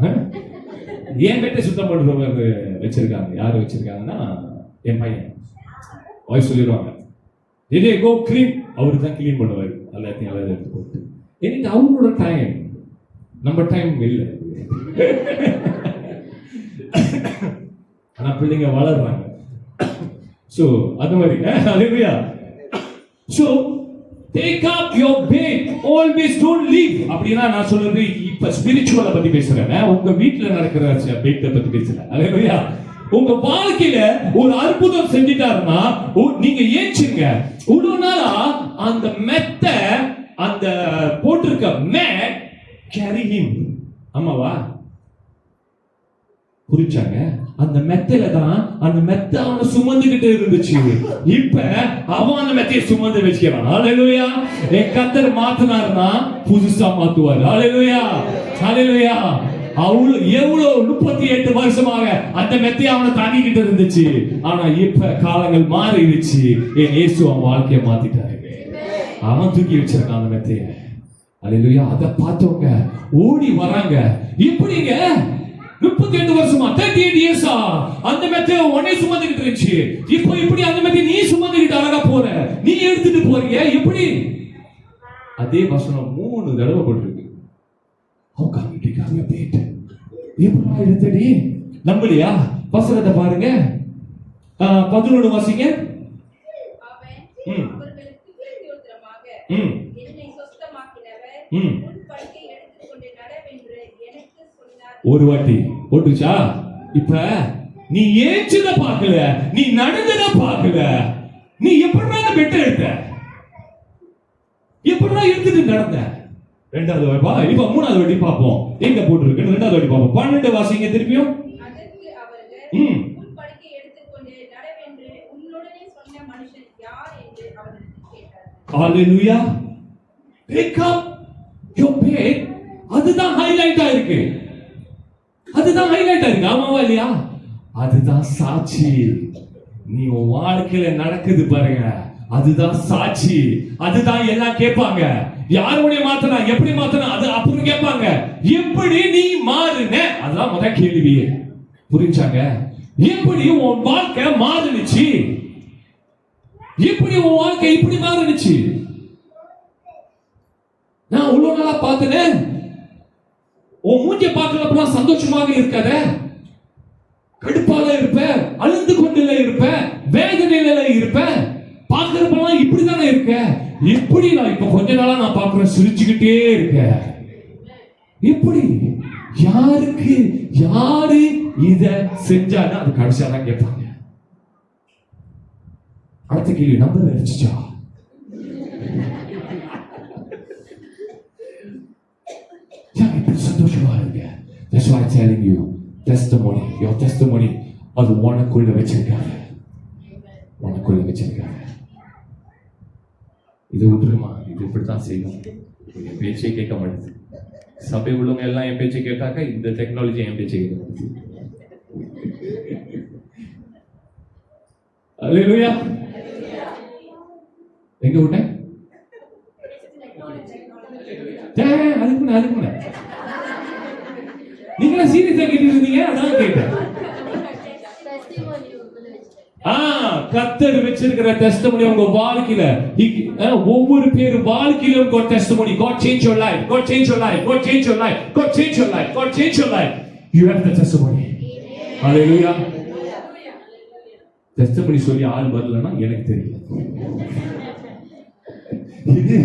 என் வீட்டை சுத்தம் பண்றவங்க வச்சிருக்காங்க. யாரு வச்சிருக்காங்கன்னா என் பையன். வாய் சொல்லிடுவாங்க, இதே கோ கிளீன், அவரு தான் கிளீன் பண்ணுவாரு எல்லாத்தையும் எடுத்து போட்டு. எனக்கு அவங்களோட டைம், நம்ம டைம் இல்லை. ஆனா பிள்ளைங்க வளர்றாங்க. சோ அது மாதிரி ஹalleluya. So take up your bed, always don't leave. அப்படினா நான் சொல்றது இப்ப ஸ்பிரிச்சுவல பத்தி பேசுறேன், உங்க வீட்ல நடக்கிற பெட்ட பத்தி பேசுறேன். ஹalleluya. உங்க வாழ்க்கையில ஒரு அற்புதம் செஞ்சிட்டாருன்னா நீங்க ஏஞ்சுங்க. ஒரு நாளா அந்த மெத்த, அந்த போட்டிருக்க மேட் carry him. ஆமாவா? புரிச்சாங்க? அந்த மெத்தையில தான் அந்த மெத்தை அவனை சுமந்துகிட்டு இருந்துச்சு. இப்ப அவன் அந்த மெத்தையை சுமந்து வச்சுக்கிறான். ஹalleluya. கர்த்தர் மாத்துனாருன்னா புதுசா மாத்துவார். ஹalleluya. ஹalleluya. அவளு எவ்வளவு 38 வருஷமாக அந்த மெத்தையை அவனை தாங்கிக்கிட்டு இருந்துச்சு. ஆனா இப்ப காலங்கள் மாறிடுச்சு. என் இயேசு அவன் வாழ்க்கையை மாத்திட்டாரு. அவன் தூக்கி வச்சிருக்கான் அந்த மெத்தையை. ஹalleluya. அத பார்த்தவங்க ஓடி வராங்க. இப்படிங்க 38 வருஷமா 38 இயர்ஸா அந்த மெத்தையை உன்னை சுமந்துகிட்டு இருந்துச்சு. இப்போ இப்படி அந்த மெத்தையை நீ சுமந்துகிட்டு அழகா போற, நீ எடுத்துட்டு போறீங்க. எப்படி? அதே வசனம் 3 தடவை போட்டிருக்கு. அவங்க போயிட்டு எப்படி எடுத்தடி நம்பலையா? வசனத்தை பாருங்க. 11 வாசிங்க. அவர்களுக்கு பிரதியுத்தரமாக, என்னை சொஸ்தமாக்கினவர் உன் படுக்கை எடுத்துக்கொண்டு நடவென்று எனக்கு சொன்னார். ஒரு வாட்டி போட்டுச்சா? இப்ப நீ ஏஞ்சத பார்க்கல, நீ நடந்தத பார்க்கல, நீ எப்படிடா பெட்ட எடுத்த, எப்படிடா எடுத்துட்டு நடந்த? ரெண்டாவது வாட்டி பா, இப்ப மூணாவது வாட்டி பாப்போம் எங்க போட்டுருக்கு. ரெண்டாவது வாட்டி பாப்போம். 12 வாசிங்க திருப்பியும். அதற்கு அவர்கள் உன் படுக்கை எடுத்துக்கொண்டு நடவென்று உன்னுடனே சொன்ன மனுஷன் யார் என்று அவர்களுக்கு கேட்டார்கள். ஹalleluya. Pick up your bed. அதுதான் ஹைலைட்டா இருக்கு. அதுதான் ஹைலைட்டா இருக்கு. ஆமாவா இல்லையா? அதுதான் சாட்சி. நீ உன் வாழ்க்கையில நடக்குது பாருங்க, அதுதான் சாட்சி. அதுதான் எல்லாம் கேட்பாங்க. யாருடைய மாத்தனா, எப்படி மாத்தனா, அது அப்புறம் கேட்பாங்க. எப்படி நீ மாறுன, அதுதான் முதல் கேள்வி. புரிஞ்சாங்க? எப்படி உன் வாழ்க்கை மாறுனுச்சு? எப்படி உன் வாழ்க்கை இப்படி மாறுனுச்சு? நான் இவ்வளவு நாளா பார்த்தேன், உன் மூஞ்ச பார்க்கிறப்பெல்லாம் சந்தோஷமாக இருக்காத, கடுப்பால இருப்ப, அழுந்து கொண்டுல இருப்ப, வேதனையில இருப்ப, பார்க்கிறப்பெல்லாம் இப்படிதானே இருக்க. எப்படி நான் இப்ப கொஞ்ச நாளா நான் பார்க்கிறேன், சிரிச்சுக்கிட்டே இருக்க. எப்படி? யாருக்கு யாரு இத செஞ்சாங்க? அது கடைசியா தான் கேட்பாங்க. அடுத்த கேள்வி, நம்பர் அடிச்சுச்சா? சந்தோஷமா இருங்க. That's why I'm telling you, testimony, your testimony, அது உனக்குள்ள வச்சிருக்காங்க, உனக்குள்ள வச்சிருக்காங்க. இது விட்டுருமா, இது இப்படித்தான் செய்யும், பேச்சே கேட்க மாட்டேது, சபை உள்ளவங்க எல்லாம் என் பேச்சு கேட்டாக்க இந்த டெக்னாலஜி என் பேச்சு கேட்க. அல்லேலூயா. எங்க விட்டேன்? அதுக்கு நீங்க சீரியஸா கேட்டு இருந்தீங்க, அதான் கேட்டேன். கர்த்தர் வச்சிருக்கிற டெஸ்டிமனி உங்க வாழ்க்கையில, ஒவ்வொரு பேர் வாழ்க்கையிலும் God testimony. God change your life. God change your life. God change your life. God change your life. God change your life. You have the testimony. Hallelujah. Testimony சொல்லி ஆள் வரலன்னா எனக்கு தெரியல.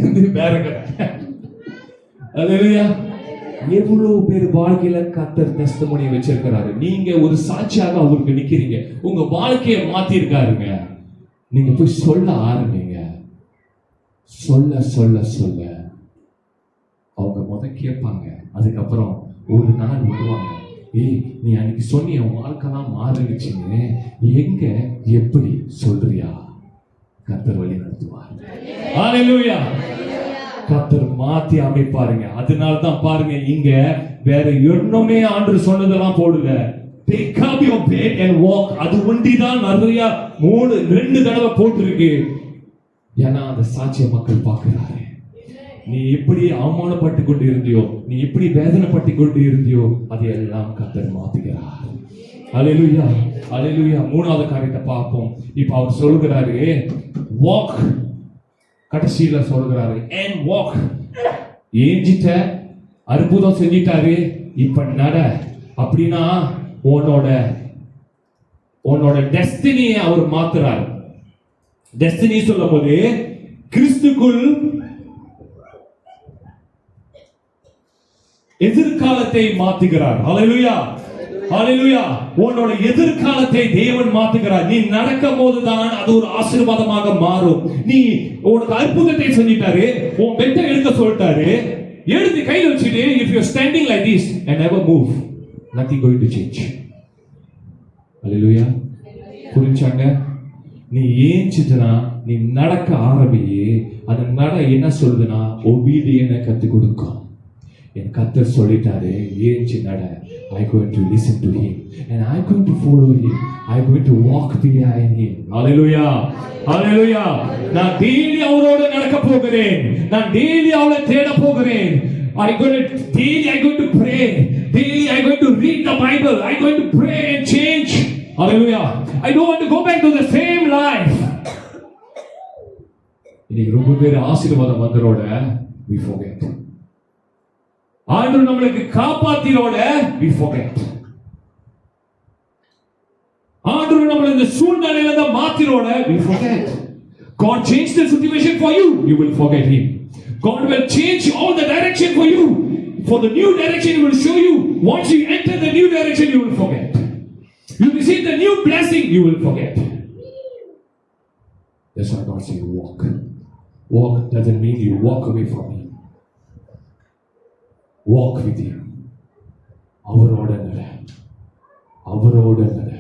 இது வேற கதை. ஹalleluya. எவ்வளவு பேர் வாழ்க்கையில கர்த்தர் டெஸ்டிமனி வச்சிருக்கிறாரு. நீங்க ஒரு சாட்சியாக அவருக்கு நிக்கிறீங்க. உங்க வாழ்க்கையை மாத்தி இருக்காருங்க. நீங்க போய் சொல்ல ஆரம்பிங்க. சொல்ல சொல்ல சொல்ல அவங்க கேட்பாங்க. அதுக்கப்புறம் ஒரு நாள் வருவாங்க, ஏய் நீ அன்னைக்கு சொன்னிய வாழ்க்கைலாம் மாறிடுச்சுன்னு, எங்க எப்படி சொல்றியா? கர்த்தர் வழி நடத்துவார். ஹalleluya. கர்த்தர் மாத்தி அமைப்பாருங்க. அதனால தான் பாருங்க, இங்க வேற ஒண்ணுமே ஆண்டவர் சொன்னதெல்லாம் போடல. Pick up your bed and walk. அது ஒண்டிதான் நிறைய 2 தடவை போட்டிருக்கு. ஏன்னா அந்த சாட்சிய மக்கள் பார்க்கிறாரு. நீ எப்படி அவமானப்பட்டு கொண்டு இருந்தியோ, நீ எப்படி வேதனைப்பட்டு கொண்டு இருந்தியோ, அதையெல்லாம் கர்த்தர் மாத்துகிறார். ஹalleluya. ஹalleluya. 3வது காரியத்தை பார்ப்போம். இப்ப அவர் சொல்கிறாரு, walk. கடைசியில சொல்கிறாரு, and walk. ஏஞ்சிட்ட, அற்புதம் செஞ்சிட்டாரு, இப்ப நட. அப்படின்னா உன்னோட டெஸ்டினியை அவர் மாத்துறாரு. டெஸ்டினி சொல்லும் போது கிறிஸ்துக்குள் எதிர்காலத்தை மாத்துகிறார். ஹalleluya. ஹalleluya. உன்னோட எதிர்காலத்தை தேவன் மாத்துகிறார். நீ நடக்கும் போதுதான் அது ஒரு ஆசீர்வாதமாக மாறும். நீ உனக்கு அற்புதத்தை செஞ்சிட்டாரு, உன் பெட்டை எடுக்க சொல்லிட்டாரு, எடுத்து கையில வச்சிட்டு, if you are standing like this and never move, nothing going to change. ஹalleluya. புரிஞ்சாங்க? நீ ஏஞ்சிட்டனா, நீ நடக்க ஆரம்பியே. அந்த நட என்ன சொல்லுதுன்னா, obedience கத்து கொடுக்கும். என் கர்த்தர் சொல்லிட்டாரு, ஏஞ்சி நட. I going to listen to him and I going to follow him. I going to walk behind him. Hallelujah. Hallelujah. நான் டெய்லி அவரோட நடக்க போகிறேன். நான் டெய்லி அவரை தேட போகிறேன். I going to pray. Daily I going to read the Bible. I going to pray and change. Hallelujah. I don't want to go back to the same life. இன்னைக்கு ரொம்ப பேர் ஆசீர்வாதம் வந்தரோட we forget. ஆண்டவர் நம்மளுக்கு காப்பாத்திரோட we forget. ஆண்டவர் நம்மள இந்த சூழ்நிலையில தான் மாத்திரோட we forget. God changed the situation for you, you will forget him. God will change all the direction for you. For the new direction he will show you. Once you enter the new direction, you will forget. You receive the new blessing, you will forget. That's why God says walk. Walk doesn't mean you walk away from him. Walk with him. அவரோட நட. அவரோட நட.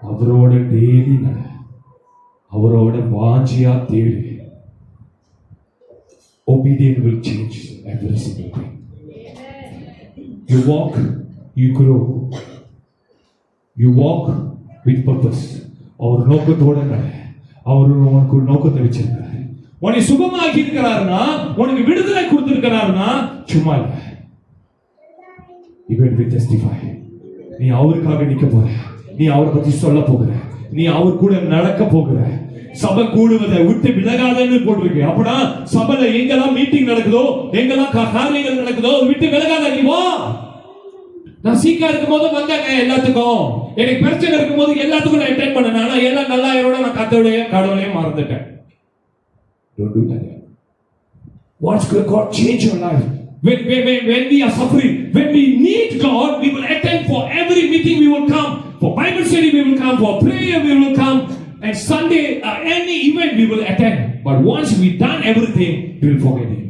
அவரோட daily நட. அவரோட வாஞ்சியா தேடு. Obedience will change every single thing. You walk, you grow. You walk with purpose. அவர் நோக்கத்தோட நட. அவர் உனக்கு ஒரு நோக்கத்தை வச்சிருக்காரு. உன்னை சுகமாக்கி இருக்கிறாருன்னா, உனக்கு விடுதலை கொடுத்திருக்கிறாருன்னா சும்மா இல்ல. You going to testify. நீ அவருக்காக நிக்க போற. நீ அவரை பத்தி சொல்ல போகிற. நீ அவர் கூட நடக்க போகிற. சபை கூடுவதை விட்டு விலகாதன்னு போட்டிருக்கு. அப்படின்னா சபையில எங்கெல்லாம் மீட்டிங் நடக்குதோ, எங்கெல்லாம் காரியங்கள் நடக்குதோ விட்டு விலகாத. நீ வா. நான் சீக்கிரம் இருக்கும் போது வந்தாங்க எல்லாத்துக்கும். எனக்கு பிரச்சனை இருக்கும் போது எல்லாத்துக்கும் நான் அட்டெண்ட் பண்ணேன். ஆனா எல்லாம் நல்லா ஆயிரோட நான் கடவுளையும் மறந்துட்டேன். Don't do that. Watch God change your life. When we are suffering, when we need God, we will attend for every meeting. We will come for Bible study. We will come for prayer. We will come, and Sunday any event we will attend. But once we done everything, we will forget Him.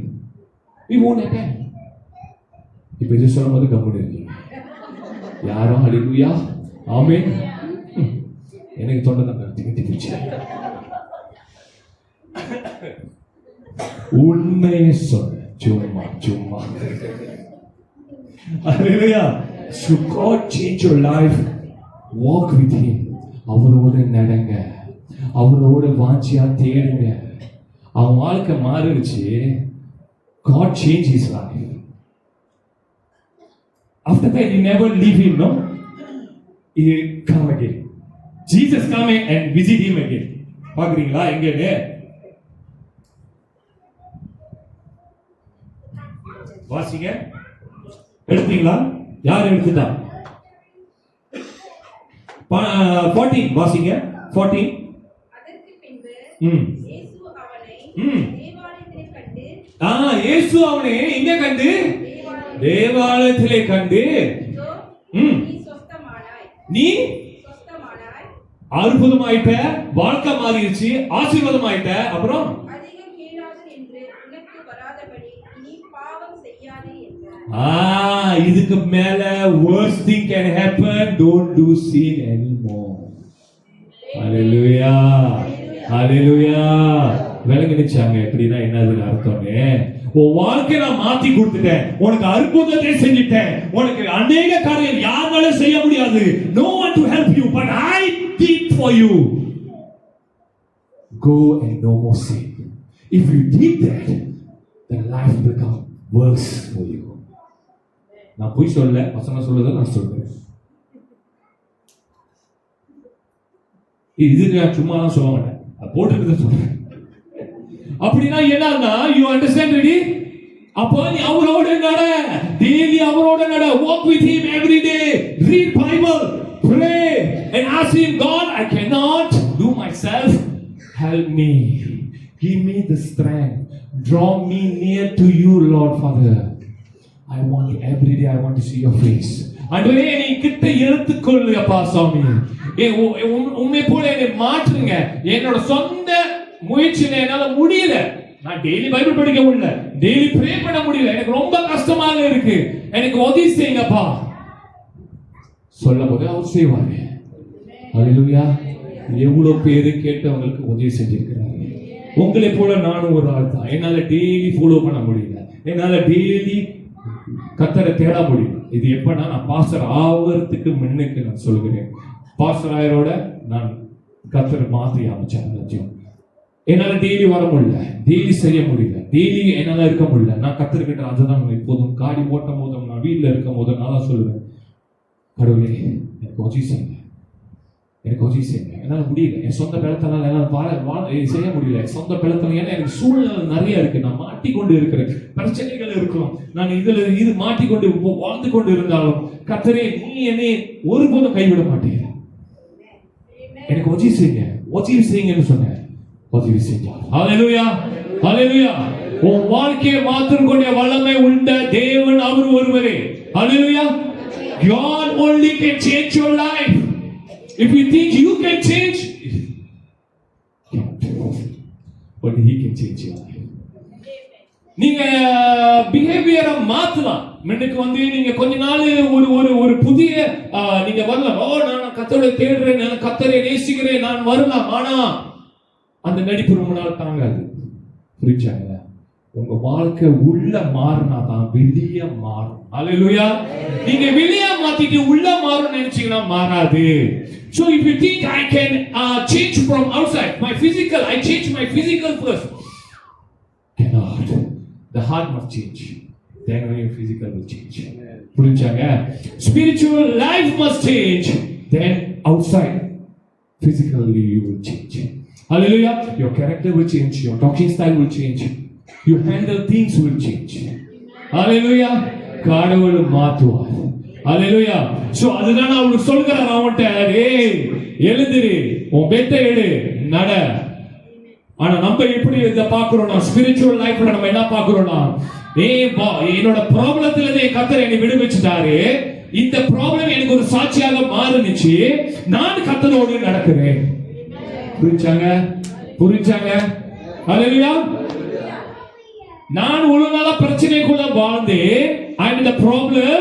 We won't attend. இப்போ இது சொல்லும்போது கம்முன்னு இருக்கீங்க யாரும். ஹல்லேலூயா. ஆமென். எனக்கு தொண்டை தான் திகட்டி போச்சு. உண்மையை சொன்ன சும்மா. Hallelujah. So God change your life. Walk with Him. அவரோட நடங்க, அவரோட வாஞ்சியா தேடுங்க. அவன் வாழ்க்கை மாறிடுச்சு. God changed his life. After that, he never leave him, no? He come again. Jesus come and visit him again. பாக்குறீங்களா எங்கன்னு? வாசிங்க. எடுத்தீங்களா? யார் எடுத்துட்டா? 14 வாசிங்க. 14. அதற்கு பின்பு ம். இயேசு அவனை ம். தேவாலயத்திலே கண்டு இயேசு அவனை எங்க கண்டு? தேவாலயத்திலே கண்டு. இதோ, ம். நீ சொஸ்தமானாய். நீ சொஸ்தமானாய். அற்புதமாயிட்ட, வாழ்க்கை மாறிடுச்சு, ஆசீர்வாதமாயிட்ட. அப்புறம் அதிகம் கீழாது என்று உனக்கு வராதபடி நீ பாவம் செய்யாதே என்றார். இதுக்கு மேல worst thing can happen. Don't do sin anymore. Hallelujah. Hallelujah. விளங்கிடுச்சாங்க எப்படின்னா என்னதுன்னு அர்த்தம்னு? உன் வாழ்க்கையை நான் மாத்தி கொடுத்துட்டேன், உனக்கு அற்புதத்தை செஞ்சுட்டேன், உனக்கு அநேக காரியம் யாரால செய்ய முடியாது. No one to help you, but I did for you. Go and no more sin. If you did that, then life will become worse for you. நான் போய் சொல்ல, வசனம் சொல்றதை நான் சொல்றேன். இது நான் சும்மா தான் சொல்ல மாட்டேன், அது போட்டுட்டு சொல்றேன். அப்படின்னா என்னன்னா, you understand ready? அப்போ நீ அவரோட நட, daily அவரோட நட, walk with him every day, read Bible, pray and ask him, God, I cannot do myself, help me, give me the strength, draw me near to you, Lord Father. I want every day, I want to see your face. ஆண்டவரே நீ கிட்ட எடுத்துக்கொள்ளு அப்பா சாமி. உண்மை போல என்னை மாற்றுங்க. என்னோட சொந்த முயற்சியில என்னால முடியல. நான் டெய்லி பைபிள் படிக்க முடியல, டெய்லி ப்ரே பண்ண முடியல, எனக்கு ரொம்ப கஷ்டமாக இருக்கு, எனக்கு உதவி செய்யுங்கப்பா. சொல்லும் போது அவர் செய்வாரு. ஹல்லேலூயா. எவ்வளவு பேரு கேட்டவங்களுக்கு உதவி செஞ்சிருக்கிறாரு. உங்களை போல நானும் ஒரு ஆள் தான். என்னால டெய்லி ஃபாலோ பண்ண முடியல, என்னால டெய்லி கர்த்தரை தேட முடியும். இது எப்பனா நான் பாஸ்டர் ஆவறதுக்கு முன்னுக்கு நான் சொல்கிறேன். பாஸ்டர் ஆயரோட நான் கர்த்தரை மாற்றி அமைச்சேன். என்னால டெய்லி வர முடியல, டெய்லி செய்ய முடியல, டெய்லி என்னால இருக்க முடியல. நான் கர்த்தர்கிட்ட அதுதான் இப்போதும் காடி ஓட்டும் போதும் நான் வீட்டில் இருக்கும் போதும் நான் தான் சொல்லுவேன், கடவுளே எனக்கு உதவி செய்யுங்க, எனக்கு உதவி செய்யுங்க. என்னால் முடியல, என் சொந்த பலத்தால என்னால் செய்ய முடியல. சொந்த பலத்தால ஏன்னா எனக்கு சூழ்நிலை நிறைய இருக்கு, நான் மாட்டிக்கொண்டு இருக்கிறேன், பிரச்சனைகள் இருக்கும், நான் இது மாட்டிக்கொண்டு வாழ்ந்து கொண்டு இருந்தாலும் கர்த்தரே நீ என்னை ஒருபோதும் கைவிட மாட்டீங்க, எனக்கு உதவி செய்யுங்க, உதவி செய்யுங்கன்னு சொன்னேன். உதவி செஞ்சார். ஹல்லேலூயா. ஹல்லேலூயா. உன் வாழ்க்கையை மாற்றக்கூடிய வல்லமை உண்ட தேவன் அவர் ஒருவரே. ஹல்லேலூயா. God only can change your life. If you think you can change, but he can change your life. நீங்க பிஹேவியரை மாத்தலாம். முன்னுக்கு நீங்க கொஞ்ச நாள் ஒரு புதிய நீங்க வரலாம். நான் கர்த்தரை தேடுறேன், நான் கர்த்தரை நேசிக்கிறேன், நான் வரலாம். ஆனா அந்த நடிப்பு ரொம்ப நாள் தாங்காது. புரிஞ்சாங்க? உங்க வாழ்க்கை உள்ள மாறினா தான் வெளியே மாறும். ஹல்லேலூயா. நீங்க வெளியே மாத்திட்டு உள்ள மாறும் நினைச்சீங்கன்னா மாறாது. So if you think I can change from outside, my physical, I change my physical first. Cannot. The heart must change. Then only your physical will change. புரிஞ்சாங்க? Spiritual life must change. Then outside, physically you will change. Hallelujah. Your character will change. Your talking style will change. You handle things will change. Hallelujah. கடவுள் மாற்றுவார். Hallelujah. So அதுதான் அவருக்கு சொல்கிறார் அவன்கிட்ட, ஏய் எழுந்திரு, உன் பெத்தை எடு, நட. ஆனா நம்ம எப்படி இத பாக்குறோம்னா, ஸ்பிரிச்சுவல் லைஃப்ல நம்ம என்ன பாக்குறோம்னா, என்னோட ப்ராப்ளத்துல இருந்து கர்த்தர் என்னை விடுவிச்சிட்டாரு, இந்த ப்ராப்ளம் எனக்கு ஒரு சாட்சியாக மாறுனுச்சு, நான் கர்த்தரோடு நடக்கிறேன். புரிஞ்சாங்க? புரிஞ்சாங்க? ஹல்லேலூயா. நான் ஒரு நாளா பிரச்சனைக்குள்ள வாழ்ந்து, I am in the problem.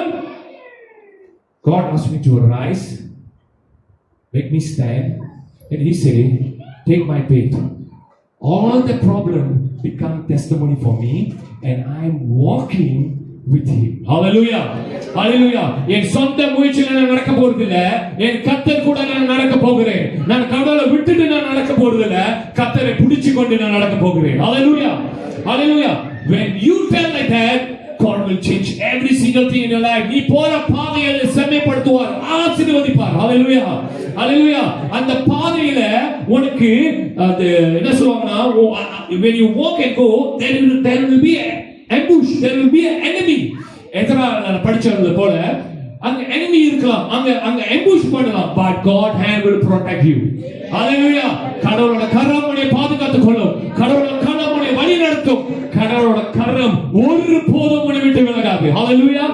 God asked me to arise, make me stand, and He said, take my bait. All the problem become testimony for me, and I am walking with him. Hallelujah. Hallelujah. என் சொந்த முயற்சியில நான் நடக்க போறது இல்ல, என் கர்த்தர் கூட நான் நடக்க போகிறேன். நான் கடவுளை விட்டுட்டு நான் நடக்க போறது இல்ல, கர்த்தரை பிடிச்சு கொண்டு நான் நடக்க போகிறேன். Hallelujah. Hallelujah. When you tell like that, God will change every single thing in your life. நீ போற பாதையை செம்மைப்படுத்துவார், ஆசீர்வதிப்பார். Hallelujah. Hallelujah. அந்த பாதையில உனக்கு அது என்ன சொல்வாங்கன்னா, when you walk and go, there will be an ambush, there will be an enemy. எதனா படிச்சது போல அங்க enemy இருக்கலாம், அங்க ambush பண்ணலாம், but God hand will protect you. Hallelujah. கடவுளோட கரம் உன்னை பாதுகாத்துக் கொள்ளும், கடவுளோட கரம் உன்னை வழி நடத்தும், கடவுளோட கரம் ஒரு போதும் உன்னை விட்டு விலகாது. Hallelujah.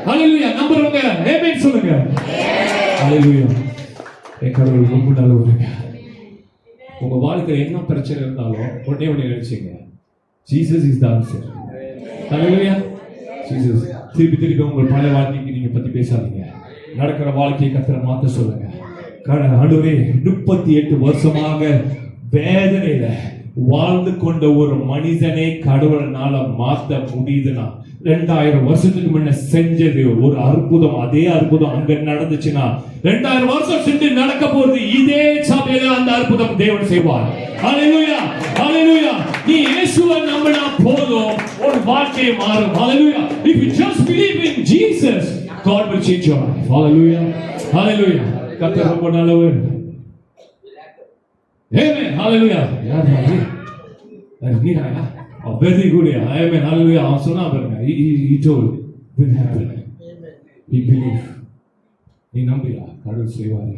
Hallelujah. நம்புறவங்க ஆமென் சொல்லுங்க. Hallelujah. என் கடவுள் ரொம்ப நல்லவருங்க. உங்க வாழ்க்கையில என்ன பிரச்சனை இருந்தாலும் உடனே நினைச்சீங்க, Jesus is the answer. Hallelujah. Jesus. திருப்பி உங்கள் பழைய வாழ்க்கைக்கு நீங்க பத்தி பேசாதீங்க, நடக்கிற வாழ்க்கையை கர்த்தரை மாத்த சொல்லுங்க. ஆண்டவரே, 38 வருஷமாக வேதனையில வாழ்ந்து கொண்ட ஒரு மனிதனை கடவுளால மாத்த முடியுதுன்னா, 2000 வருஷத்துக்கு முன்ன செஞ்சது ஒரு அற்புதம், அதே அற்புதம் அங்க நடந்துச்சுன்னா 2000 வருஷம் சென்று நடக்க போறது இதே சபையில அந்த அற்புதம் தேவன் செய்வார். ஹalleluya. ஹalleluya. நீ இயேசுவை நம்பினா போதும், ஒரு வாழ்க்கை மாறும். ஹalleluya. If you just believe in Jesus, God will change your life. Hallelujah. Hallelujah. கர்த்தர் ரொம்ப நல்லவர். Amen. Hallelujah. யார் மாதிரி? நீராயா? Very good. Amen. Hallelujah. அவன் சொன்னா பாருங்க, he told will happen. He believe. நீ நம்பியா, கடவுள் செய்வார்.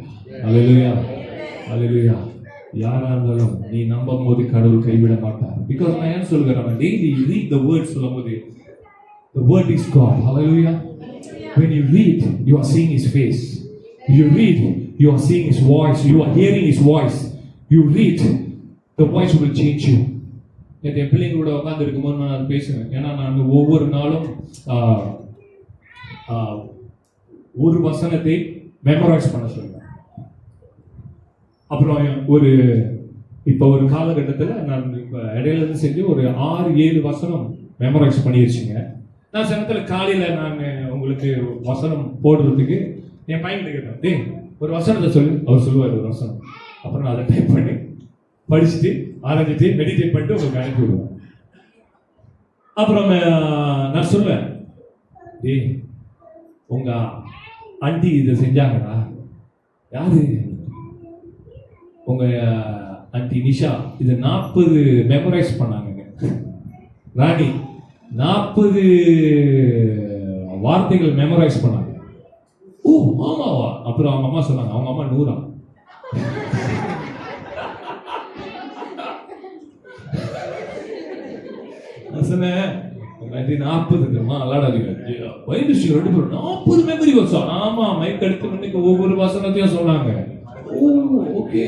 Hallelujah. Hallelujah. யாரா இருந்தாலும் நீ நம்பும் போது கடவுள் கைவிட மாட்டார். Because நான் ஏன் சொல்கிறேன், daily read the word சொல்லும்போது, the word is God. Hallelujah. When you read, you are seeing his face. You read, you are seeing his voice, you are hearing his voice. You read, the voice will change you. என் பிள்ளைங்களோட உட்கார்ந்து இருக்கும்போது நான் பேசுவேன், ஏன்னா நான் ஒவ்வொரு நாளும் ஒரு வசனத்தை மெமரைஸ் பண்ண சொல்லுவேன். அப்புறம் இப்போ ஒரு காலகட்டத்தில் நான் இப்போ இடையில இருந்து செஞ்சு ஒரு 6-7 வசனம் மெமரைஸ் பண்ணிடுச்சுங்க. நான் சமயத்தில் காலையில் நான் உங்களுக்கு வசனம் போடுறதுக்கு என் பையன் கேட்டேன், டேய் ஒரு வசனத்தை சொல்லு. அவர் சொல்லுவார் ஒரு வசனம். அப்புறம் நான் அதை டைப் பண்ணி படிச்சுட்டு ஆரம்பிச்சு மெடிடேட் பண்ணிட்டு உங்களுக்கு அனுப்பி விடுவேன். அப்புறம் நான் சொல்லுவேன், டேய் உங்க ஆண்டி இதை செஞ்சாங்கடா. யாரு? உங்க ஆண்டி நிஷா இதை 40 மெமரைஸ் பண்ணாங்க. ராணி 40 வார்த்தைகள் மெமரைஸ் பண்ணாங்க. ஓ ஆமாவா? அப்புறம் அவங்க அம்மா சொன்னாங்க, அவங்க அம்மா 100. சொன்னேன் 40 அல்லாடாதீங்க, 40 மெமரி வருஷம். ஆமா, மைக் எடுத்து ஒவ்வொரு வசனத்தையும் சொன்னாங்க. ஓ ஓகே.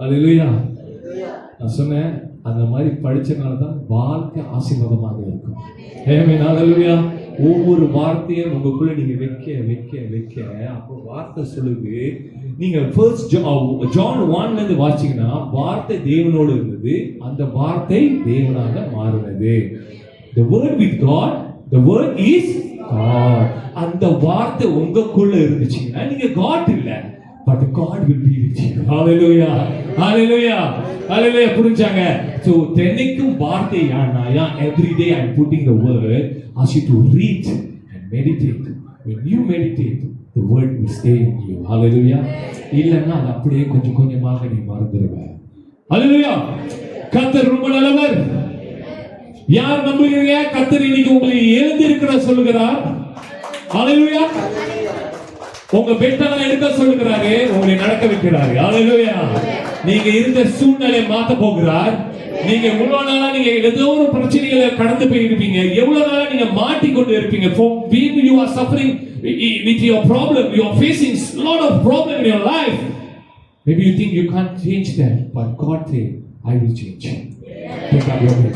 அல்லேலூயா. நான் சொன்னேன், அந்த மாதிரி படிச்சனால தான் வாழ்க்கை ஆசீர்வாதமாக இருக்கும். ஆமென். அல்லேலூயா. ஒவ்வொரு வார்த்தையும் உங்களுக்குள்ள நீங்க வைக்க வைக்க வைக்க அப்போ வார்த்தை சொல்லுது. நீங்க ஃபர்ஸ்ட் ஜான் 1 இருந்து வாசிச்சீங்கன்னா, வார்த்தை தேவனோடு இருந்தது, அந்த வார்த்தை தேவனாக மாறினது. The word with God, the word is God. அந்த வார்த்தை உங்களுக்குள்ள இருந்துச்சுன்னா நீங்க God இல்ல, but God will be with you. Hallelujah. Hallelujah. Hallelujah. புரிஞ்சாங்க? So தென்னைக்கும் வார்த்தை யானா, every day I'm putting the word, ask you to read and meditate. When you meditate, the word will stay in you. Hallelujah. இல்லன்னா அது அப்படியே கொஞ்சம் கொஞ்சமாக நீ மறந்துடுவ. Hallelujah. கர்த்தர் ரொம்ப நல்லவர். யார் நம்புறீங்க? கர்த்தர் இன்னைக்கு உங்களை எழுந்திருக்கிற சொல்லுகிறார். Hallelujah. உங்க பெட்டெல்லாம் எடுக்க சொல்லுகிறாரு, உங்களை நடக்க வைக்கிறாரு. ஹalleluya. நீங்க இருந்த சூழ்நிலையை மாத்த போகிறார். நீங்க எவ்வளவு நாளா நீங்க ஏதோ ஒரு பிரச்சனைகளை கடந்து போய் இருப்பீங்க, எவ்வளவு நாளா நீங்க மாட்டிக்கொண்டு இருப்பீங்க. For being you are suffering with your problem, you are facing a lot of problem in your life. Maybe you think you can't change that, but God said, I will change. Take up your bed.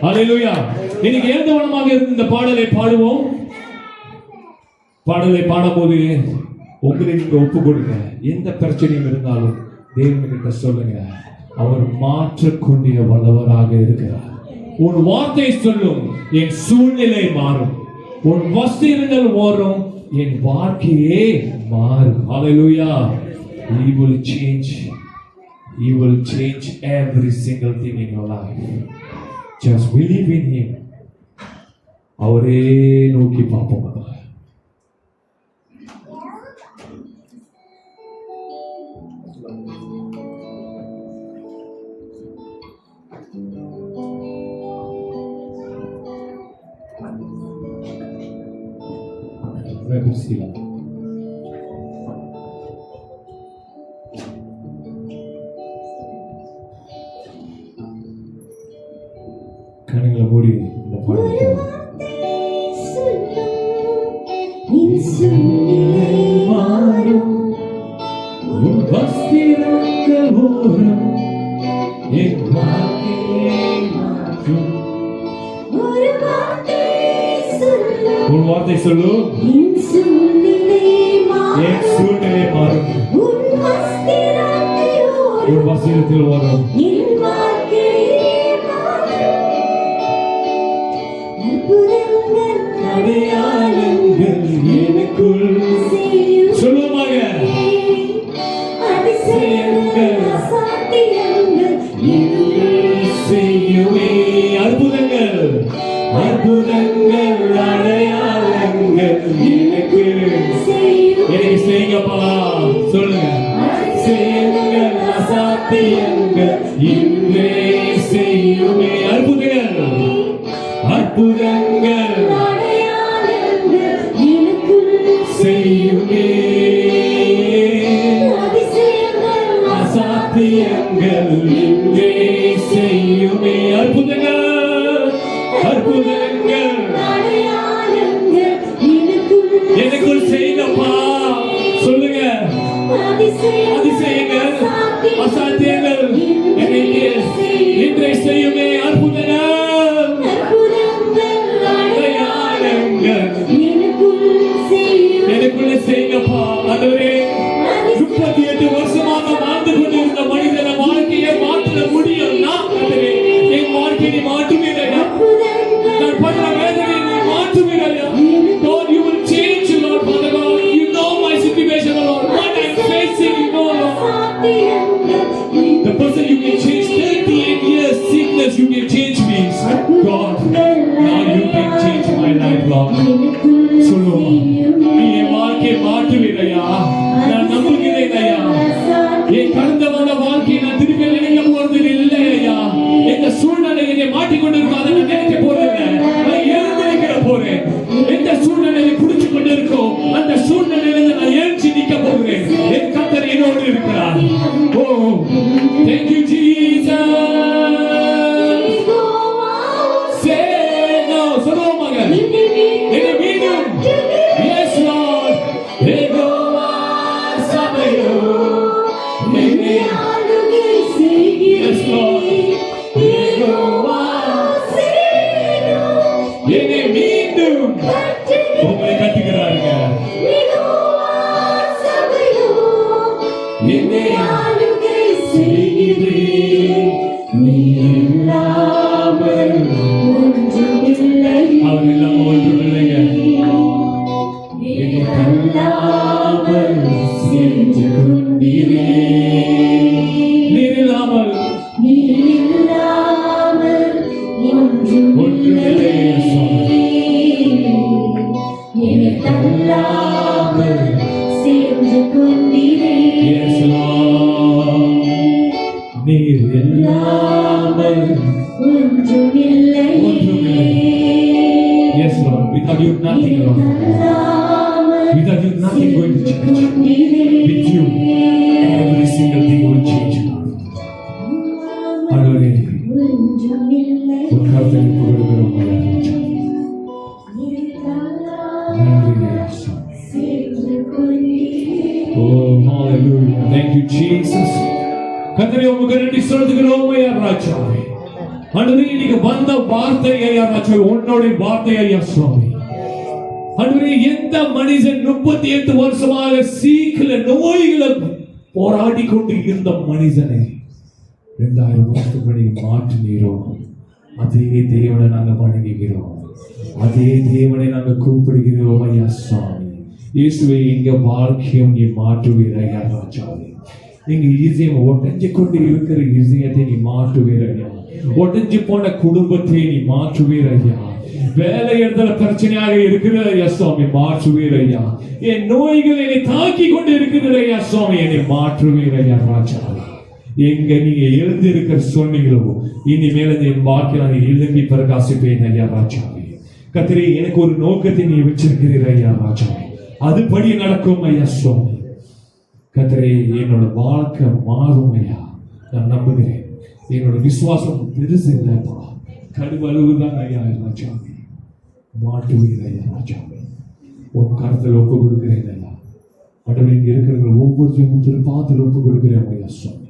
Hallelujah. இன்னைக்கு எழுந்தவனமாக இருந்து இந்த பாடலை பாடுவோம். பாடலை பாடும்போது உங்களை நீங்க ஒப்பு கொடுங்க. எந்த பிரச்சனையும் இருந்தாலும் தேவன்கிட்ட சொல்லுங்க, அவர் மாற்றக்கூடிய வல்லவராக இருக்கிறார். உன் வார்த்தை சொல்லும் என் சூழ்நிலை மாறும். உன் வஸ்திரங்கள் மாறும், என் வாழ்க்கையே மாறும். ஹalleluya. He will change. He will change every single thing in your life. Just believe in him. அவரே நோக்கி பார்ப்போம். Priscila. கண்களை மூடி இந்த பாடலை மாறும், உன் வஸ்திரங்கள் ஓரம் என் வாழ்க்கையை மாற்றும். உன் வார்த்தை சொல்லு, என் சூழ்நிலை மாறும், உன் வஸ்திரத்தில் வரும். அடையாளங்கள் எனக்குள் சொல்லுவாங்க, அதிசயங்கள் செய்யுமே. அற்புதங்கள் அற்புதங்கள் அடையாளங்கள் எனக்கு செய்யுங்கப்பா. சொல்லுங்க, அதிசயங்கள் அசாத்தியங்கள் இன்றே செய்யுமே. அற்புதங்கள் அற்புதங்கள் செய்யுமே. அசாத்தியங்கள் இன்றே செய்யுமே. அற்புதங்கள் அற்புதங்கள் எனக்குள் செய்யுங்கப்பா. சொல்லுங்க, அதிசயங்கள் அசாத்தியங்கள் எனக்கு இன்றே செய்யுமே. அற்புதங்கள் எனக்குள்ள செய்யுங்கப்பா. ஆண்டவரே, 38 வருஷமாக வாழ்ந்து கொண்டிருந்த மனிதன வாழ்க்கையை மாற்ற முடியும்னா ஆண்டவரே, என் வாழ்க்கையை மாற்றுவீரையா. நான் படுற வேதனையை நீ மாற்றுவீரையா. God, you will change, Lord, Father God. You know my situation, Lord. What I'm facing, you know, Lord. The person you can change 38 years sickness, you can change me. God, now you can change my life, Lord. சொல்லுவோம், நீ என் வாழ்க்கையை மாற்றுவீரையா. நான் நம்புகிறேன் ஐயா. என் கடந்த வந்த வாழ்க்கையை நான் திருப்பி நினைக்க போறது இல்லை ஐயா. எந்த சூழ்நிலையை மாட்டிக்கொண்டிருக்கோம் அதை நான் நினைக்க போறேன். நான் எழுந்திருக்கிற போறேன். எந்த சூழ்நிலையை பிடிச்சு கொண்டு இருக்கோம் அந்த சூழ்நிலையில நான் எழுச்சி நிக்க போகிறேன். என் கர்த்தர் என்னோடு இருக்கிறார். ஓ, thank you Jesus. சொல்லுவோமாங்க, என்னை மீண்டும் yes Lord ஏகோவா சபையோ என்னை yes Lord ஏகோவா என்னை மீண்டும் உங்களை கட்டுகிறாருங்க. என்னை செய்கிறேன், நீ இல்லாமல் அவர் இல்லாம ஒன்றுமில்லைங்க. என்னை தள்ளாமல் சென்று கொண்டீரே. நீர் இல்லாமல் ஒன்றுமில்லை. என்னை தள்ளாமல் சென்று கொண்டீரே. Yes Lord, நீர் இல்லாமல் ஒன்றுமில்லை. Yes Lord, without you nothing, Lord. Without you nothing going to change. With you every single thing will change. ஆண்டவரே, உன் கருத்தை புகழுகிறோம் ஐயா. நன்றி இயேசு. Oh hallelujah. Thank you Jesus. கர்த்தரே, உமக்கு நன்றி செலுத்துகிறோம் ஐயா ராஜாவே. ஆண்டவரே, நீங்க வந்த வார்த்தை ஐயா ராஜாவே, உன்னோட வார்த்தை ஐயா சுவாமி. ஆண்டவரே, எந்த மனிதன் 38 வருஷமாக சீக்கிர நோய்களை போராடி கொண்டு இருந்த மனிதனை 2000 வருஷத்துக்கு மாற்றினீரோ. அதே தேவனை நாங்க வணங்குகிறோம், அதே தேவனை நாங்க கூப்பிடுகிறோம் ஐயா சுவாமி. இயேசுவை எங்க வாழ்க்கையும் நீ மாற்றுவீர் ஐயா ராஜாவே. நீங்க இதயம் ஒட்டஞ்சு கொண்டு இருக்கிற இதயத்தை நீ மாற்றுவீர் ஐயா. ஒட்டஞ்சு போன குடும்பத்தை நீ மாற்றுவீர் ஐயா. வேலை இடத்துல பிரச்சனையாக இருக்கிற ஐயா சுவாமி மாற்றுவீர் ஐயா. என் நோய்கள் என்னை தாக்கி கொண்டு இருக்கிற ஐயா சுவாமி என்னை மாற்றுவீர் ஐயா ராஜாவே. எங்க நீங்க எழுந்து இருக்கிற சொன்னீங்களோ இனிமேல் என் வாழ்க்கை நான் எழும்பி பிரகாசிப்பேன் ஐயா ராஜாவே. கர்த்தரே, எனக்கு ஒரு நோக்கத்தை நீ வச்சிருக்கிறீர் ஐயா ராஜாவே, அதுபடி நடக்கும் ஐயா சுவாமி. கர்த்தரே, என்னோட வாழ்க்கை மாறும் ஐயா, நான் நம்புகிறேன். என்னோட விசுவாசம் பெருசு இல்லப்பா, கடுவளவுதான் ஐயா ராஜாவே. மாட்டுவீர் ஐயா ராஜாவே. உன் கருத்தில் ஒப்பு கொடுக்கிறேன் ஐயா. ஆண்டவரே, இங்க இருக்கிறவங்க ஒவ்வொருத்தையும் திருப்பாத்தில் ஒப்பு கொடுக்கிறேன் ஐயா சுவாமி.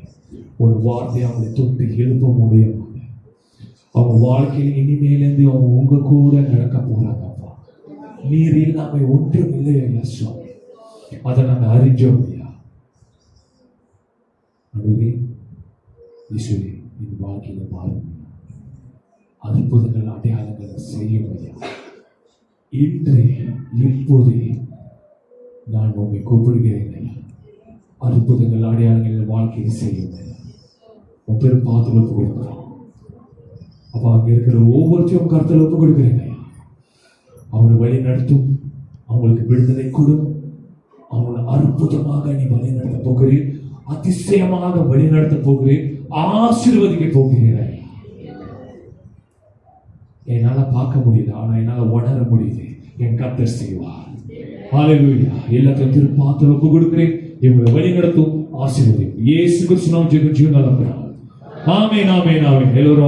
ஒரு வார்த்தை அவங்களை தொட்டு எழுப்ப முடியும். அவங்க வாழ்க்கையில் இனிமேலேருந்து அவங்க உங்க கூட நடக்க போறாங்கப்பா. நீர் இல்லாம ஒன்றும் இல்லை ஐயா சுவாமி. அதை நாங்கள் அறிஞ்சோம் ஐயா. ஆண்டவரே, இயேசுவே, இந்த வாழ்க்கையில மாறும், அற்புதங்கள் அடையாளங்களை செய்யும் ஐயா. இன்று இப்போதே நான் உண்மை கூப்பிடுகிறேன் ஐயா. அற்புதங்கள் அடையாளங்கள் வாழ்க்கையில் செய்யும் ஐயா. உன் பெரும் பாத்தில் ஒப்பு கொடுக்குறோம் அப்பா. அங்கே இருக்கிற ஒவ்வொருத்தையும் கருத்தில் ஒப்பு கொடுக்குறேன் ஐயா. அவனை வழி நடத்தும், அவங்களுக்கு விடுதலை கொடும். அவங்களை அற்புதமாக நீ வழி நடத்த போகிறேன், அதிசயமாக வழி நடத்த போகிறேன், ஆசீர்வதிக்க போகிறேன் ஐயா. என்னால பார்க்க முடியுது, ஆனா என்னால உணர முடியுது. என் கர்த்தர் செய்வார். ஹல்லேலூயா. எல்லாத்தையும் திருப்பாத்தில் ஒப்பு கொடுக்கிறேன். இவங்களை வழி நடத்தும், ஆசீர்வதிக்கும். இயேசு கிறிஸ்து நாமத்தில் ஜெபம் ஜீவனால. ஆமென், ஆமென், ஆமென். எல்லோரும்